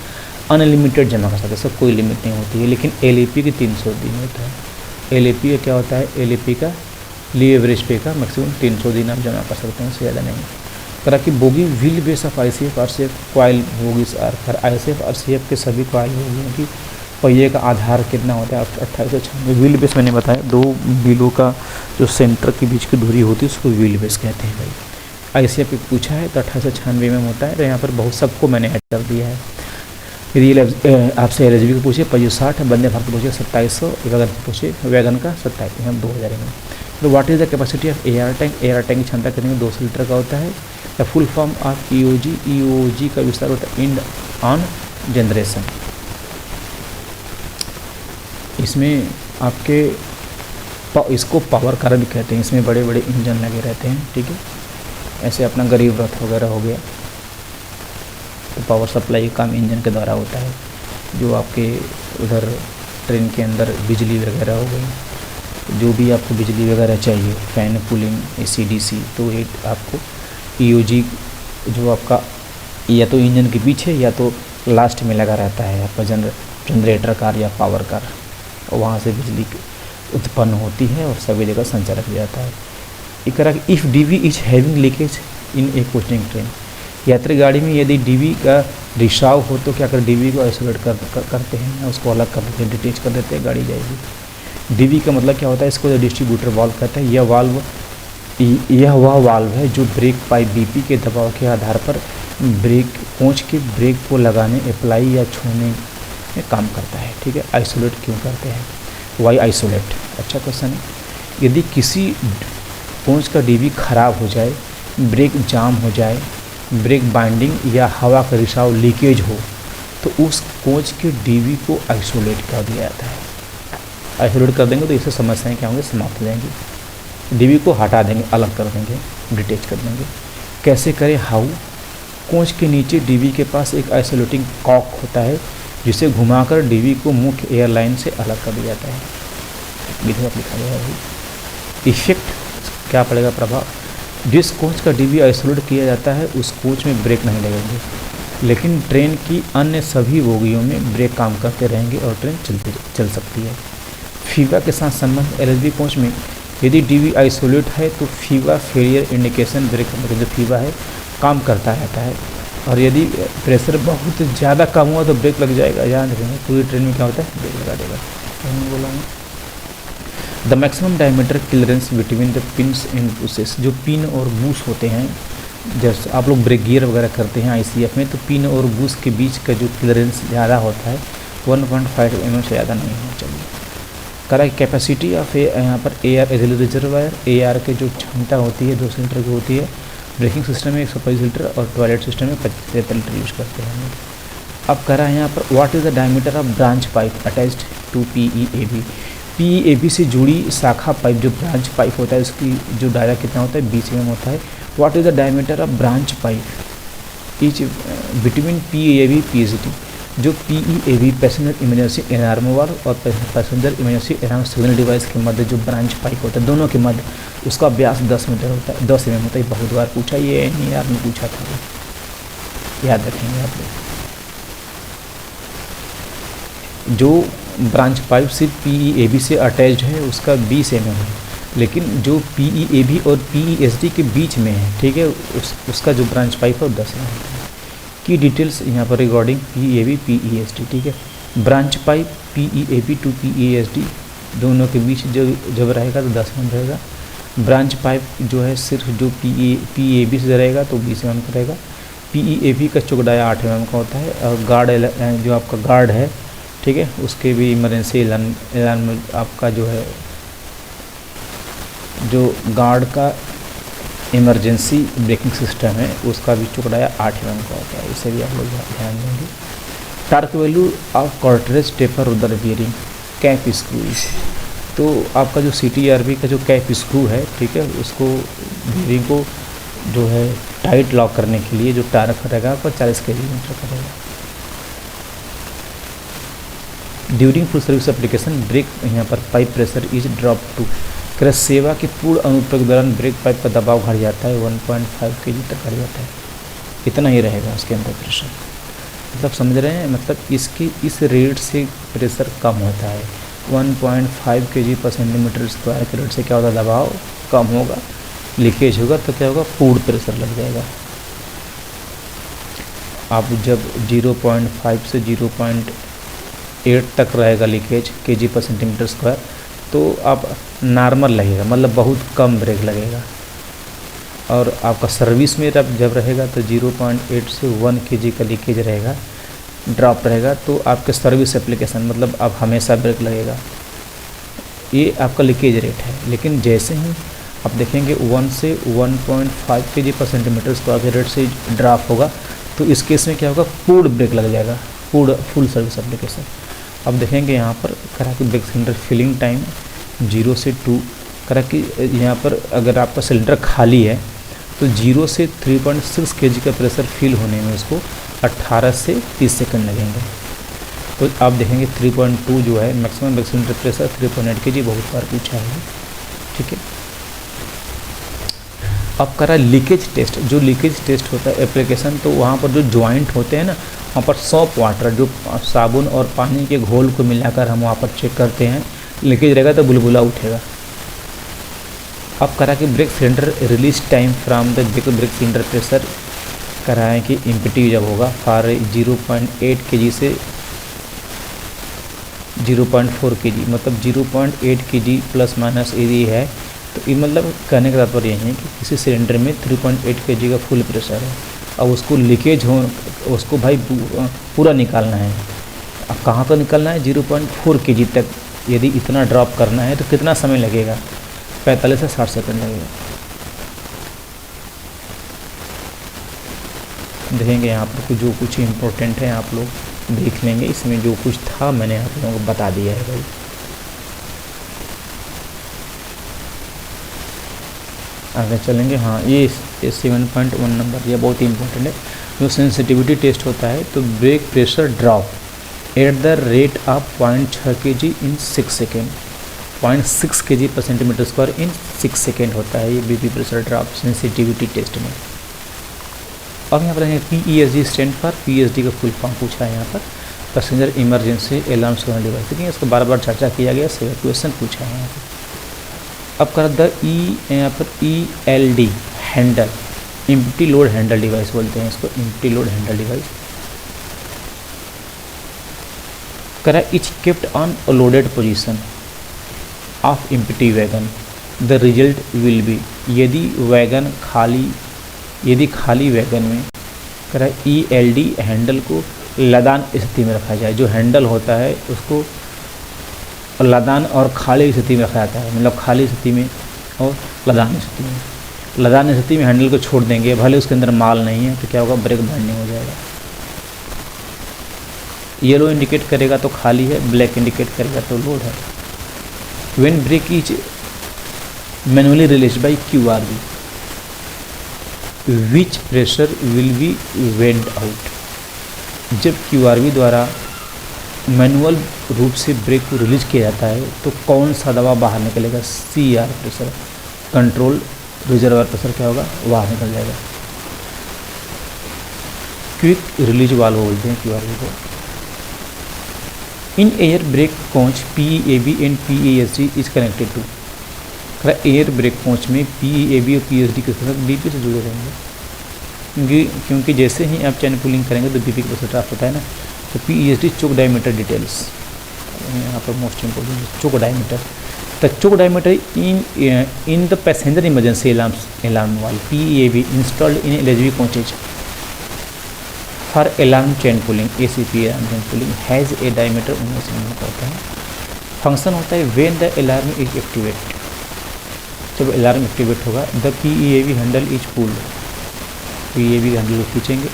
अनलिमिटेड जमा कर सकता है, सब कोई लिमिट नहीं होती है। लेकिन LAP की 300 दिन होता है। LAP का क्या होता है, LAP का लीव एवरेज पे का मैक्सिमम 300 दिन आप जमा कर सकते हैं, उससे ज़्यादा नहीं। करा कि bogie wheel base of ICF RCF coil bogies are for ICF RCF के सभी कॉयल बोगियों की पहिए का आधार कितना होता है, 2896। व्हील बेस मैंने बताया, दो व्हीलों का जो सेंटर के बीच की दूरी होती है उसको व्हील बेस कहते हैं भाई। ICF पूछा है तो 2896 में होता है। तो यहाँ पर बहुत सबको मैंने ऐड कर दिया है। यदि आपसे LHB को पूछे पहिए 60 है, वंदे भारत पूछे 2700, वैगन पूछे वैगन का 27 हम 2000 में। तो what is the capacity of air tank, air tank की क्षमता कितनी 200 लीटर का होता है। The full form of EOG का विस्तार होता है इंड ऑन जनरेशन। इसमें आपके इसको पावर कार भी कहते हैं, इसमें बड़े बड़े इंजन लगे रहते हैं, ठीक है। ऐसे अपना गरीब रथ वगैरह हो गया, तो पावर सप्लाई काम इंजन के द्वारा होता है। जो आपके उधर ट्रेन के अंदर बिजली वगैरह हो गई, जो भी आपको बिजली वगैरह चाहिए, फैन कूलिंग AC/DC, तो ये आपको EOG जो आपका या तो इंजन के पीछे या तो लास्ट में लगा रहता है आपका जनरेटर कार या पावर कार, वहाँ से बिजली उत्पन्न होती है और सभी जगह संचालक किया जाता है। एक तरह if DB is having leakage in A coaching train, यात्री गाड़ी में यदि DB का रिसाव हो तो क्या कर DB को आइसोलेट करते हैं, उसको अलग कर देते हैं, डिटेच कर देते हैं, गाड़ी जाएगी। DB का मतलब क्या होता है, इसको डिस्ट्रीब्यूटर वाल्व कहते हैं। यह वह वाल्व है जो ब्रेक पाइप BP के दबाव के आधार पर ब्रेक कोच के ब्रेक को लगाने, अप्लाई या छूने में काम करता है, ठीक है। आइसोलेट क्यों करते हैं, वाई आइसोलेट, अच्छा क्वेश्चन है। यदि किसी कोच का DB खराब हो जाए, ब्रेक जाम हो जाए, ब्रेक बाइंडिंग या हवा का रिसाव लीकेज हो, तो उस कोच के DB को आइसोलेट कर दिया जाता है। आइसोलेट कर देंगे तो इससे समस्याएं क्या होंगी, समाप्त हो जाएंगी। DB को हटा देंगे, अलग कर देंगे, डिटेच कर देंगे। कैसे करें, हाउ, कोच के नीचे DB के पास एक आइसोलेटिंग कॉक होता है जिसे घुमाकर DB को मुख्य एयरलाइन से अलग कर दिया जाता है। विधि में लिखा गया है। इफेक्ट क्या पड़ेगा, प्रभाव, जिस कोच का DB आइसोलेट किया जाता है उस कोच में ब्रेक नहीं लगेंगे, लेकिन ट्रेन की अन्य सभी बोगियों में ब्रेक काम करते रहेंगे और ट्रेन चल सकती है। फीवा के साथ संबंध, LHB कोच में यदि DB आइसोलेट है तो फीवा फेलियर इंडिकेशन ब्रेक जो फीवा है काम करता रहता है, और यदि प्रेशर बहुत ज़्यादा कम हुआ तो ब्रेक लग जाएगा। याद रखेंगे, पूरी ट्रेन में क्या होता है, ब्रेक लगा देगा। बोला the maximum diameter clearance between the pins and bushes, जो पिन और बूस होते हैं, जैसे आप लोग ब्रेक गियर वगैरह करते हैं ICF में, तो पिन और बूस के बीच का जो क्लियरेंस ज़्यादा होता है 1.5 mm से ज़्यादा नहीं होना चाहिए। करा कैपेसिटी ऑफ यहाँ पर एयर रिजर्वायर, AR के जो क्षमता होती है 200 लीटर की होती है। ब्रेकिंग सिस्टम में 125 लीटर और टॉयलेट सिस्टम में 75 लीटर यूज करते हैं। अब करा यहाँ पर what is the diameter of branch pipe attached to PEAB, PEAB से जुड़ी शाखा पाइप जो ब्रांच पाइप होता है उसकी जो डाया कितना होता है 20 mm होता है। What is the diameter of branch pipe each between PEAB PST, जो PEAB passenger emergency alarm valve और passenger emergency alarm signal device के मध्य जो ब्रांच पाइप होता है दोनों के मध्य, उसका व्यास 10 मीटर होता है, 10 mm होता है। बहुत बार पूछा, ये NER में पूछा था, याद रखेंगे आप लोग। जो ब्रांच पाइप सिर्फ PEAB से अटैच्ड है उसका 20 mm है, लेकिन जो PEAB और PESD के बीच में है, ठीक है, उसका जो ब्रांच पाइप है वो 10 mm है। की डिटेल्स यहाँ पर रिगार्डिंग PEAB PESD, ठीक है। Branch pipe PEAB to PESD दोनों के बीच जब रहेगा तो 10 mm रहेगा। ब्रांच पाइप जो है सिर्फ जो PEAB से रहेगा तो 20 mm का रहेगा। PEAB का चौड़ाई 8 mm का होता है, और गार्ड जो आपका गार्ड है, ठीक है, उसके भी इमरजेंसी अलार्म आपका जो है, जो गार्ड का इमरजेंसी ब्रेकिंग सिस्टम है उसका भी चौड़ाई 8 mm का होता है, इसे भी आप लोग ध्यान देंगे। टार्क वैल्यू ऑफ कॉर्टरेज टेपर उधर बियरिंग कैप स्क्रूज, तो आपका जो CTRB का जो कैप स्क्रू है, ठीक है, उसको बियरिंग को जो है टाइट लॉक करने के लिए जो टार्क रहेगा आपका 40 kN का रहेगा। During full service application brake यहाँ पर pipe pressure is drop to, क्रैश सेवा के पूर्ण अनुप्रयोग के दौरान ब्रेक पाइप का दबाव घट जाता है 1.5 kg तक घट जाता है, इतना ही रहेगा उसके अंदर प्रेशर। मतलब समझ रहे हैं, मतलब इसकी इस रेट से प्रेशर कम होता है 1.5 kg पर सेंटीमीटर स्क्वायर के रेट से क्या होता है, दबाव कम होगा, लीकेज होगा तो क्या होगा, पूर्ण प्रेशर लग जाएगा। आप जब 0.5 से 0.8 तक रहेगा लीकेज kg पर सेंटीमीटर स्क्वायर तो आप नॉर्मल लगेगा, मतलब बहुत कम ब्रेक लगेगा। और आपका सर्विस में जब रहेगा तो 0.8 से 1 kg का लीकेज रहेगा, ड्रॉप रहेगा, तो आपके सर्विस एप्लीकेशन मतलब आप हमेशा ब्रेक लगेगा। ये आपका लीकेज रेट है। लेकिन जैसे ही आप देखेंगे 1 से 1.5 kg पर सेंटीमीटर स्क्वायर के रेट से ड्रॉप होगा तो इस केस में क्या होगा, पूर्ण ब्रेक लग जाएगा, पूर्ण फुल सर्विस एप्लीकेशन। अब देखेंगे यहाँ पर करा कि ब्रेक सिलेंडर फिलिंग टाइम 0 से 2 करा कि यहाँ पर अगर आपका सिलेंडर खाली है तो 0 से 3.6 kg का प्रेशर फिल होने में उसको 18 से 30 सेकंड लगेंगे। तो आप देखेंगे 3.2 जो है maximum brake cylinder pressure 3.8 kg बहुत बार पूछा है, ठीक है। अब करा लीकेज टेस्ट, जो लीकेज टेस्ट होता है एप्लीकेशन, तो वहाँ पर जो जॉइंट होते हैं ना, वहाँ पर सॉप वाटर जो साबुन और पानी के घोल को मिलाकर हम वहाँ पर चेक करते हैं, लीकेज रहेगा तो बुलबुला उठेगा। अब करा कि brake cylinder release time from the brake cylinder pressure कराएं कि इम्पिटी जब होगा फॉर 0.8 kg से 0.4 kg, मतलब 0.8 kg प्लस माइनस यदि है तो ये मतलब कहने का तात्पर्य यही है कि किसी सिलेंडर में 3.8 kg का फुल प्रेशर है, अब उसको लीकेज हो, उसको भाई पूरा निकालना है। अब कहाँ तक निकालना है, 0.4 kg तक यदि इतना ड्रॉप करना है तो कितना समय लगेगा, 45 से 60 सेकंड लगेगा। देखेंगे यहाँ पर जो कुछ इम्पोर्टेंट है आप लोग देख लेंगे, इसमें जो कुछ था मैंने आप लोगों को बता दिया है भाई। आगे चलेंगे। हाँ, ये 7.1 नंबर ये बहुत ही इंपॉर्टेंट है। जो सेंसिटिविटी टेस्ट होता है तो brake pressure drop at the rate of 0.6 kg in 6 second, 0.6 kg पर सेंटीमीटर स्क्वायर इन 6 सेकेंड होता है ये BP pressure drop sensitivity test में। अब यहाँ पर PESD स्टैंड फॉर, PESD का फुल फॉर्म पूछा है यहाँ पर, passenger emergency alarm signal device. देखिए इसको बार बार चर्चा किया गया, सेवा क्वेश्चन पूछा है यहाँ पर। अब कर द यहाँ पर ELD handle, empty load handle device बोलते हैं इसको, एम्प्टी लोड हैंडल डिवाइस। करा etch kept on loaded position of empty wagon, the result will be, यदि खाली वैगन में करा ELD हैंडल को लदान स्थिति में रखा जाए। जो हैंडल होता है उसको लदान और खाली स्थिति में रखा जाता है, मतलब खाली स्थिति में और लदान स्थिति में। लदान स्थिति में हैंडल को छोड़ देंगे, भले उसके अंदर माल नहीं है तो क्या होगा, ब्रेक बाइंडिंग हो जाएगा। येलो इंडिकेट करेगा तो खाली है, ब्लैक इंडिकेट करेगा तो लोड है। When brake is manually released by QRV, which pressure will be vent out. जब QRV द्वारा मैनुअल रूप से ब्रेक को रिलीज किया जाता है तो कौन सा दबाव बाहर निकलेगा, CR pressure, control reservoir pressure क्या होगा, बाहर निकल जाएगा। क्विक रिलीज वाल्व बोलते हैं QRV को। In air brake coach PEAB and PESD is connected to, air brake coach में PEAB और PESD के साथ BP से जुड़े रहेंगे, क्योंकि जैसे ही आप चैन पुलिंग करेंगे तो BP का प्रेशर ड्रॉप होता है ना। तो PESD चोक डायमीटर डिटेल्स यहाँ पर most important, choke diameter. The choke diameter in the passenger emergency alarm valve PEAB installed in LHB coaches for alarm chain pulling, ACP alarm chain pulling has a diameter 19 mm का होता है। Function होता है when the alarm is activate, जब alarm activate होगा the PEAB handle is pulled, PEAB handle को खींचेंगे।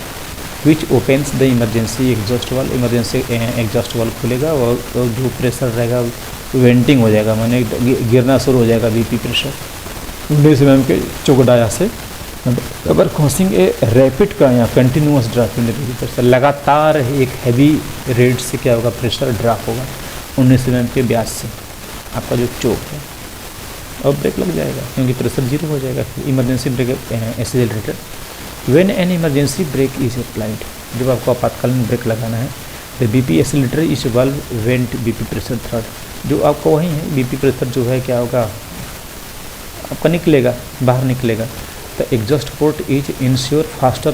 Which opens the emergency exhaust valve, emergency exhaust valve खुलेगा और जो प्रेशर रहेगा वेंटिंग हो जाएगा, माने गिरना शुरू हो जाएगा BP प्रेशर 19 mm के चोक डाया से। अगर कॉसिंग ए रैपिड का या continuous drop in the BP pressure, लगातार एक हैवी रेट से क्या होगा, प्रेशर ड्रॉप होगा। 19 mm के ब्याज से आपका जो चोक है, और ब्रेक लग जाएगा क्योंकि प्रेशर जीरो हो जाएगा। Emergency brake accelerator, when an emergency brake is applied, जब आपको आपातकालीन ब्रेक लगाना है, the BP accelerator is valve vent BP pressure through, जो आपका वही है बीपी प्रेशर जो है क्या होगा आपका निकलेगा, बाहर निकलेगा। The exhaust port is insure faster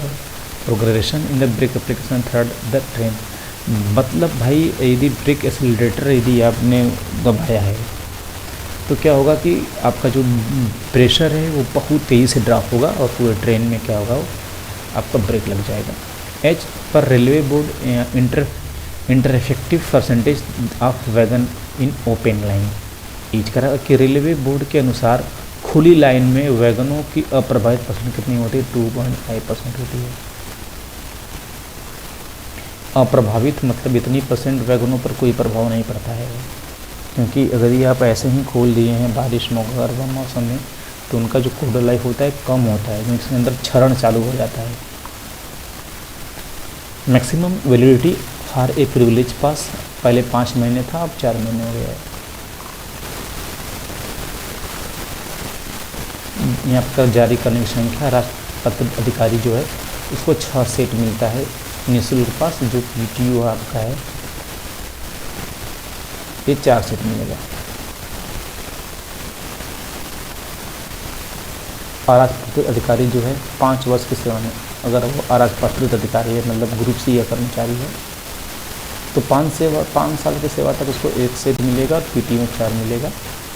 progression in the brake application through the train, मतलब भाई यदि ब्रेक एक्सीलरेटर यदि आपने दबाया है तो क्या होगा कि आपका जो प्रेशर है वो बहुत तेज़ी से ड्रॉप होगा और पूरे ट्रेन में क्या होगा वो आपका ब्रेक लग जाएगा। एच पर railway board inter effective percentage of wagon in open line, each करा कि रेलवे बोर्ड के अनुसार खुली लाइन में वैगनों की अप्रभावित परसेंट कितनी होती है, 2.5% होती है। अप्रभावित मतलब इतनी परसेंट वैगनों पर कोई प्रभाव नहीं पड़ता है, क्योंकि अगर ये आप ऐसे ही खोल दिए हैं बारिश मौसम मौसम में तो उनका जो कोडर लाइफ होता है कम होता है, क्योंकि इसके अंदर क्षरण चालू हो जाता है। Maximum validity for a privilege पास, पहले 5 महीने था, अब 4 महीने हो गया है। यहाँ पर जारी करने की संख्या, राष्ट्रपत्र अधिकारी जो है उसको 6 सेट मिलता है निःशुल्क पास, जो PTO आपका है ये 4 सेट मिलेगा। अराजपत्रित अधिकारी जो है 5 वर्ष की सेवा में, अगर वो अराजपत्रित अधिकारी है मतलब ग्रुप सी या कर्मचारी है तो 5 साल की सेवा तक उसको 1 सेट मिलेगा और PTO में 4 मिलेगा।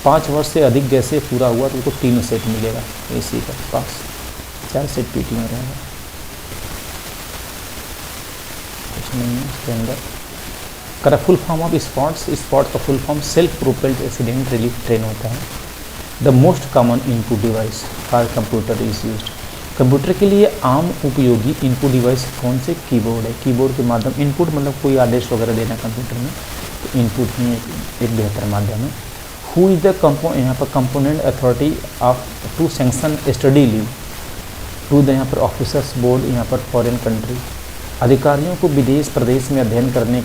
5 वर्ष से अधिक जैसे पूरा हुआ तो उसको 3 सेट मिलेगा AC का पास, 4 सेट PTO में रहेगा। कुछ नहीं है इसके अंदर। करा फुल फॉर्म ऑफ स्पॉट्स का full form self propelled accident relief train होता है। The most common input device for computer is used, computer के लिए आम उपयोगी इनपुट डिवाइस कौन से, कीबोर्ड है। कीबोर्ड के माध्यम, इनपुट मतलब कोई आदेश वगैरह देना कंप्यूटर में, तो इनपुट ही एक बेहतर माध्यम है। हु इज द यहाँ पर competent authority of to sanction study leave to the यहाँ पर ऑफिसर्स बोर्ड, यहाँ पर फॉरेन कंट्री, अधिकारियों को विदेश प्रदेश में अध्ययन करने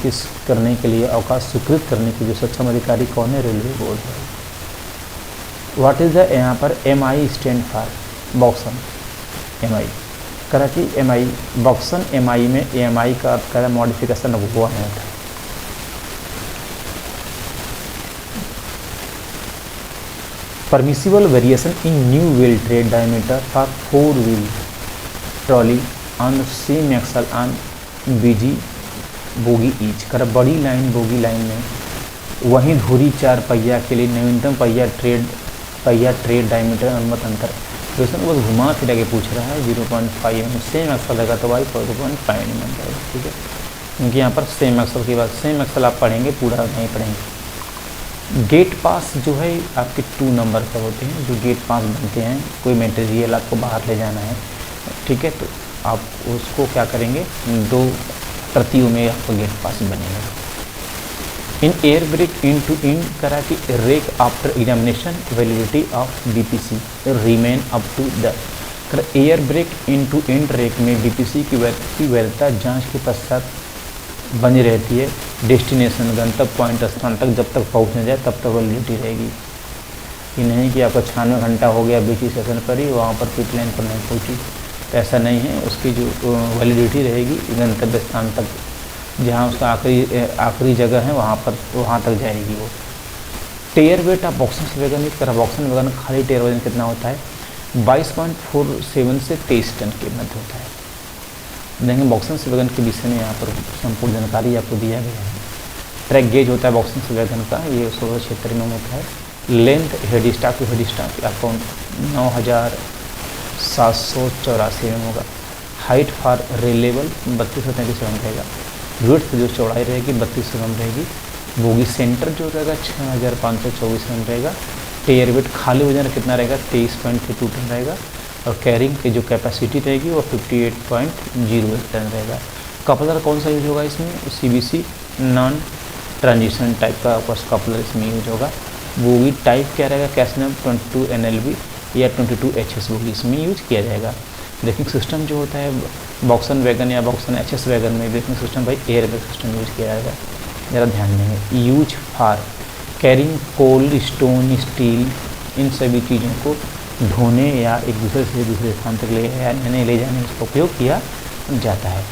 के लिए अवकाश स्वीकृत करने के जो सक्षम अधिकारी कौन है, रेलवे बोर्ड है। व्हाट इज द यहाँ पर MI stand for, BOXN MI करा कि MI बॉक्सन MI में MI का अर्थ करा मॉडिफिकेशन हुआ नहीं था। Permissible variation in new wheel tread diameter for 4 wheel trolley on same axle on BG bogie each, कर बड़ी लाइन बोगी लाइन में वहीं धुरी 4 पहिया के लिए नवीनतम पहिया ट्रेड डायमीटर अनुमत अंतर। क्वेश्चन बस घुमा फिरा के पूछ रहा है। 0.5 mm सेम एक्सल रहेगा तो भाई 4.5 mm रहेगा, ठीक है, क्योंकि यहाँ पर सेम एक्सल की बात, सेम एक्सल आप पढ़ेंगे पूरा नहीं पढ़ेंगे। गेट पास जो है आपके 2 नंबर पर होते हैं, जो गेट पास बनते हैं, कोई मटेरियल आपको बाहर ले जाना है, ठीक है, तो आप उसको क्या करेंगे, 2 प्रतियों में आपको गेट पास बनेगा। In air brake end to end करा कि rake after examination validity of BPC remain up to the, air brake end to end rake में BPC की वैधता जांच के पश्चात बनी रहती है। डेस्टिनेशन गंतव्य पॉइंट स्थान तक जब तक पहुँच न जाए तब तक वैलिडिटी रहेगी। ये नहीं कि आपका 96 घंटा हो गया बीच स्टेशन पर ही, वहाँ पर पिट लाइन पर नहीं पहुँची, तो ऐसा नहीं है। उसकी जो वैलिडिटी रहेगी गंतव्य स्थान तक, जहाँ उसका आखिरी जगह है वहाँ तक जाएगी वो। टेयर वेट ऑफ बॉक्सन वैगन, इस तरह बॉक्सन वैगन खाली टेयर वजन कितना होता है, 22.47 से 23 टन के मध्य होता है। देखेंगे बॉक्सन वैगन के विषय में यहाँ पर संपूर्ण जानकारी आपको दिया गया है। ट्रैक गेज होता है बॉक्सन वैगन का, ये 16 क्षेत्र में होता है। Length head stock to head stock आपको 9784 में होगा। Height for rail level 3233 mm रहेगा। विड्थ जो चौड़ाई रहेगी 32 mm रहेगी। बोगी सेंटर जो रहेगा 6524 mm रहेगा। टेयर वेट खाली वजन कितना रहेगा 23.32 टन रहेगा। और कैरिंग की जो कैपेसिटी रहेगी वो 58.08 टन रहेगा। कपलर कौन सा यूज होगा इसमें, CBC नॉन ट्रांजिशन टाइप का कपलर इसमें यूज होगा। बोगी टाइप क्या रहेगा, कैसनम 22 NLB या 22 HS बोगी इसमें यूज किया जाएगा। ब्रेकिंग सिस्टम जो होता है बॉक्सन वैगन या बॉक्सन HS वैगन में ब्रेकिंग सिस्टम भाई एयर ब्रेक सिस्टम यूज किया जाएगा। ज़रा ध्यान देंगे। Use for carrying coal stone steel, इन सभी चीज़ों को ढोने या एक दूसरे से दूसरे स्थान तक ले जाने में इसका उपयोग किया जाता है।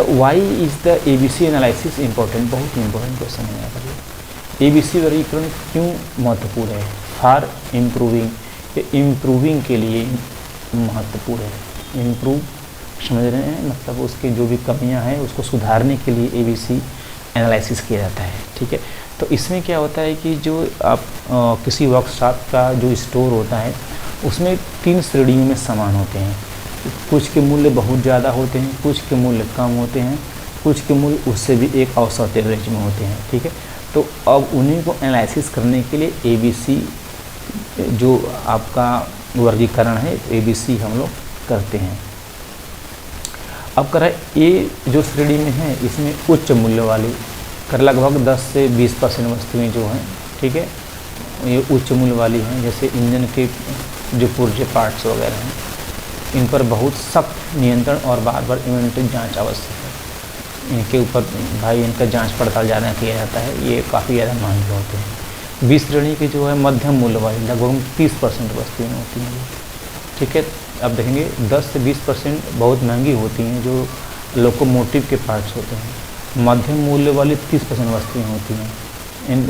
Why is the ABC analysis important, बहुत ही इंपॉर्टेंट क्वेश्चन है यहाँ पर। ABC वर्गीकरण क्यों महत्वपूर्ण है? फॉर इम्प्रूविंग, इम्प्रूविंग के लिए महत्वपूर्ण है। इम्प्रूव समझ रहे हैं, मतलब उसकी जो भी कमियां हैं उसको सुधारने के लिए ABC एनालिसिस किया जाता है। ठीक है, तो इसमें क्या होता है कि जो आप किसी वर्कशॉप का जो स्टोर होता है उसमें 3 श्रेणियों में सामान होते हैं। कुछ के मूल्य बहुत ज़्यादा होते हैं, कुछ के मूल्य कम होते हैं, कुछ के मूल्य उससे भी एक औसत एवरेज में होते हैं। ठीक है, तो अब उन्हीं को एनालिसिस करने के लिए ABC जो आपका वर्गीकरण है ABC हम लोग करते हैं। अब करें ए जो श्रेणी में है इसमें उच्च मूल्य वाली कर लगभग 10 से 20% वस्तुएँ जो हैं, ठीक है, ये उच्च मूल्य वाली हैं। जैसे इंजन के जो पुर्जे पार्ट्स वगैरह हैं, इन पर बहुत सख्त नियंत्रण और बार बार इन्वेंटरी जांच आवश्यक है। इनके ऊपर भाई इनका जांच पड़ताल ज़्यादा किया जाता है, ये काफ़ी ज़्यादा महंगे होते हैं। 20 श्रेणी की जो है मध्यम मूल्य वाली लगभग 30% वस्तुएँ होती हैं। ठीक है, अब देखेंगे 10 से 20% बहुत महंगी होती हैं जो लोकोमोटिव के पार्ट्स होते हैं। मध्यम मूल्य वाली 30% वस्तुएँ होती हैं, इन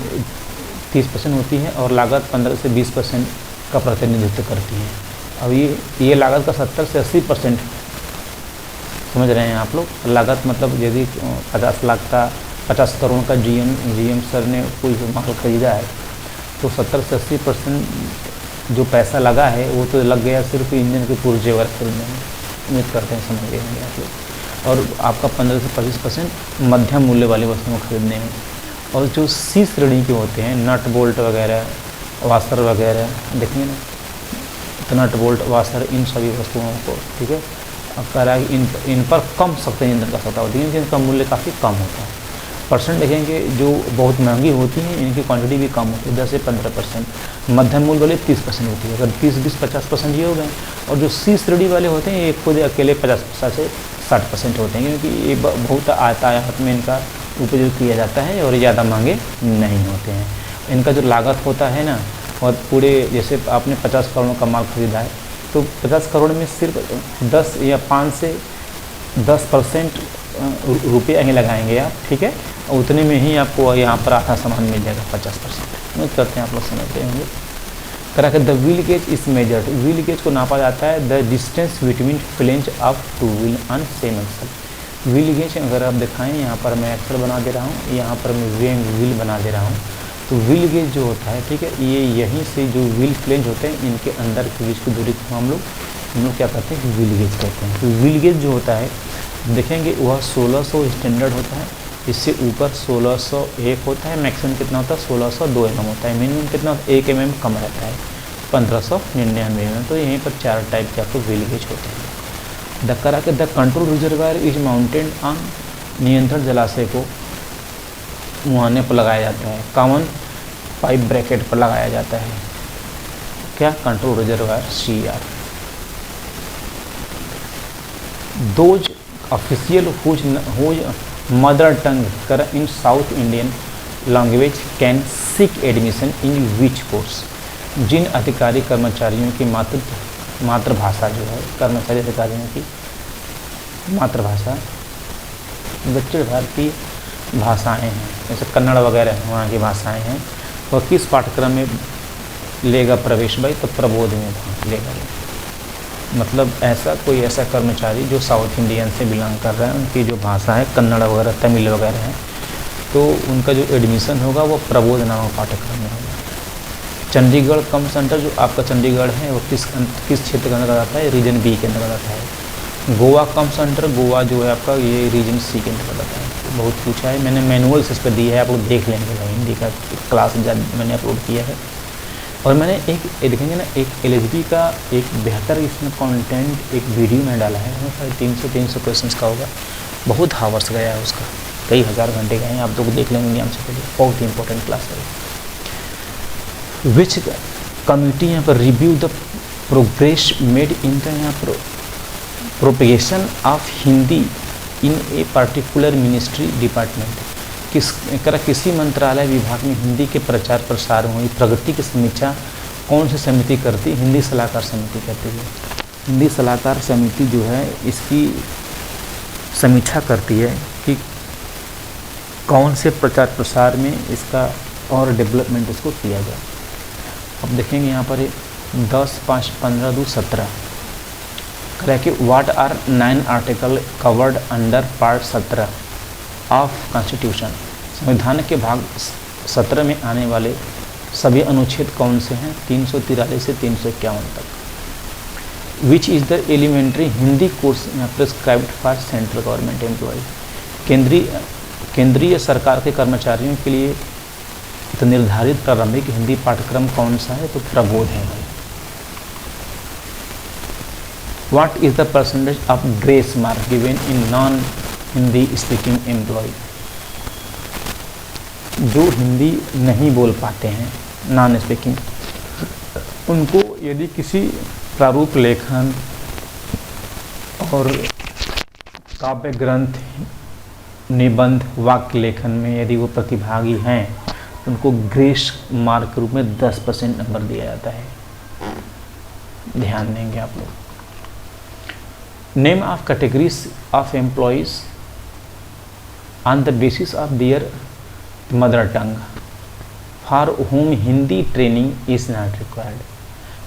30% होती हैं और लागत 15 से 20% का प्रतिनिधित्व करती है। अब ये लागत का 70 से 80% समझ रहे हैं आप लोग। लागत मतलब यदि 50 लाख का 50 करोड़ का GM सर ने कोई माल खरीदा है तो 70 से 80% जो पैसा लगा है वो तो लग गया सिर्फ इंजन के पुर्जे वगैरह खरीदने में। उम्मीद करते हैं समझ गए होंगे आप लोग। और आपका 15 से 25% मध्यम मूल्य वाली वस्तुओं को खरीदने में। और जो C श्रेणी के होते हैं नट बोल्ट वगैरह, वाशर वगैरह, देखिए ना, तो नट बोल्ट वाशर इन सभी वस्तुओं को, ठीक है, अब कह रहा है इन पर कम सख्त नियंत्रण का सत्ता होती है, जिनका मूल्य काफ़ी कम होता है। परसेंट देखेंगे जो बहुत महंगी होती हैं इनकी क्वांटिटी भी कम होती है, 10 से 15%। मध्यम मूल्य वाले 30% होती है। अगर 30-20-50% ये हो गए। और जो C श्रेणी वाले होते हैं ये खुद अकेले 50 से 60% होते हैं, क्योंकि ये बहुत आयात में इनका उपयोग किया जाता है और ज़्यादा महंगे नहीं होते हैं। इनका जो लागत होता है ना, और पूरे जैसे आपने 50 करोड़ का माल खरीदा है तो 50 करोड़ में सिर्फ 10 या 5 से 10% रुपये ही लगाएंगे आप। ठीक है, उतने में ही आपको यहाँ पर आधा सामान मिल जाएगा 50%। उम्मीद करते हैं आप लोग समझ रहे होंगे। करा के the wheel gauge is measured, wheel gauge को नापा जाता है the distance between flange of 2 wheel on same axle. Wheel gauge अगर आप दिखाएं, यहाँ पर मैं एक्सल बना दे रहा हूँ, यहाँ पर मैं व्हील बना दे रहा हूँ। तो व्हील गेज जो होता है, ठीक है, ये यहीं से जो व्हील फ्लेंज होते हैं इनके अंदर के बीच की दूरी को हम लोग क्या कहते हैं, व्हील गेज कहते हैं। तो व्हील गेज जो होता है देखेंगे वह 1600 स्टैंडर्ड होता है, इससे ऊपर 1601 होता है, मैक्सिमम कितना होता है 1602 mm होता है, मिनिमम कितना 1 mm कम रहता है 1599 mm। तो यहीं पर 4 टाइप के आपको व्हील गेज होते हैं। The control reservoir is mounted on, नियंत्रण जलाशय को मुहाने पर लगाया जाता है, कॉमन पाइप ब्रैकेट पर लगाया जाता है। क्या control reservoir CR। Those official whose mother tongue कर in South Indian language can seek admission in which course. जिन अधिकारी कर्मचारियों की मातृभाषा जो है, कर्मचारी अधिकारियों की मातृभाषा दक्षिण भारतीय भाषाएं हैं, जैसे कन्नड़ वगैरह वहाँ की भाषाएं हैं, और किस पाठ्यक्रम में लेगा प्रवेश भाई, तो प्रबोध में लेगा। मतलब ऐसा कर्मचारी जो साउथ इंडियन से बिलोंग कर रहा है, उनकी जो भाषा है कन्नड़ वगैरह तमिल वगैरह है, तो उनका जो एडमिशन होगा वो प्रबोध नामक पाठ्यक्रम में होगा। चंडीगढ़ कम सेंटर जो आपका चंडीगढ़ है वो किस क्षेत्र के अंदर आता है, रीजन B के अंदर आता है। गोवा कम सेंटर, गोवा जो है आपका ये रीजन C के अंदर आता है। बहुत पूछा है, मैंने मैनुअल्स इस पर दिया है, आप लोग देख लेंगे, हिंदी का क्लास मैंने अपलोड किया है। और मैंने एक देखेंगे ना, एक LHB का एक बेहतर इसमें कंटेंट एक वीडियो में डाला है, शायद 300 क्वेश्चंस का होगा, बहुत हावर्स गया है उसका, कई हज़ार घंटे गए हैं, आप लोग देख लेंगे ध्यान से, बहुत ही इंपॉर्टेंट क्लास है। विच कमिटी यहाँ पर review the progress made in the यहाँ पर propagation of Hindi in a particular ministry department. किसी मंत्रालय विभाग में हिंदी के प्रचार प्रसार हुई प्रगति की समीक्षा कौन सी समिति करती? हिंदी सलाहकार समिति करती है। हिंदी सलाहकार समिति जो है इसकी समीक्षा करती है कि कौन से प्रचार प्रसार में इसका और डेवलपमेंट इसको किया जाए। अब देखेंगे यहाँ पर 10, 5, 15, 2, 17 कह कि what are 9 article covered under part 17 of constitution. संविधान के भाग 17 में आने वाले सभी अनुच्छेद कौन से हैं? 343 से 351 तक। Which is the elementary Hindi course prescribed for central government employ. केंद्रीय सरकार के कर्मचारियों के लिए तो निर्धारित प्रारंभिक हिंदी पाठ्यक्रम कौन सा है? तो प्रबोध है भाई। What is the percentage of grace mark given in non Hindi speaking employ. जो हिंदी नहीं बोल पाते हैं नॉन स्पीकिंग, उनको यदि किसी प्रारूप लेखन और काव्य ग्रंथ, निबंध, वाक्य लेखन में यदि वो प्रतिभागी हैं, उनको ग्रेस मार्क के रूप में 10% नंबर दिया जाता है। ध्यान देंगे आप लोग। Name of categories of employees on the basis of their mother tongue for home Hindi training is not required.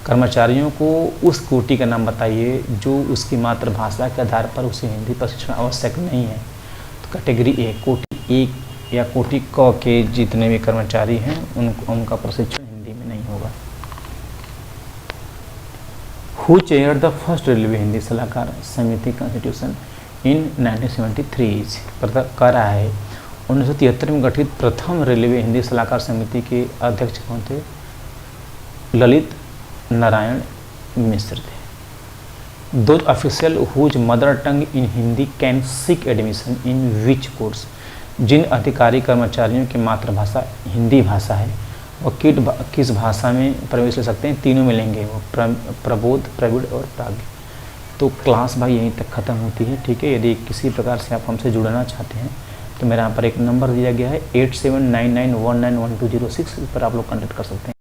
कर्मचारियों को उस कोटि का नाम बताइए जो उसकी मातृभाषा के आधार पर उसे हिंदी प्रशिक्षण आवश्यक नहीं है। तो कैटेगरी ए, कोटि 1 या कोटि क के जितने भी कर्मचारी हैं उनका प्रशिक्षण हिंदी में नहीं होगा। Who chair the first railway Hindi सलाहकार समिति कॉन्स्टिट्यूशन इन 1973 कह रहा है 1973 में गठित प्रथम रेलवे हिंदी सलाहकार समिति के अध्यक्ष कौन थे? ललित नारायण मिश्र थे। Those official whose mother tongue in Hindi can seek admission in which course. जिन अधिकारी कर्मचारियों की मातृभाषा हिंदी भाषा है वो किस भाषा में प्रवेश ले सकते हैं? तीनों में लेंगे, वो प्रबोध, प्रविड़ और प्राज्ञ। तो क्लास भाई यहीं तक ख़त्म होती है। ठीक है, यदि किसी प्रकार से आप हमसे जुड़ना चाहते हैं तो मेरे यहाँ पर एक नंबर दिया गया है 8799191206, इस पर आप लोग कॉन्टैक्ट कर सकते हैं।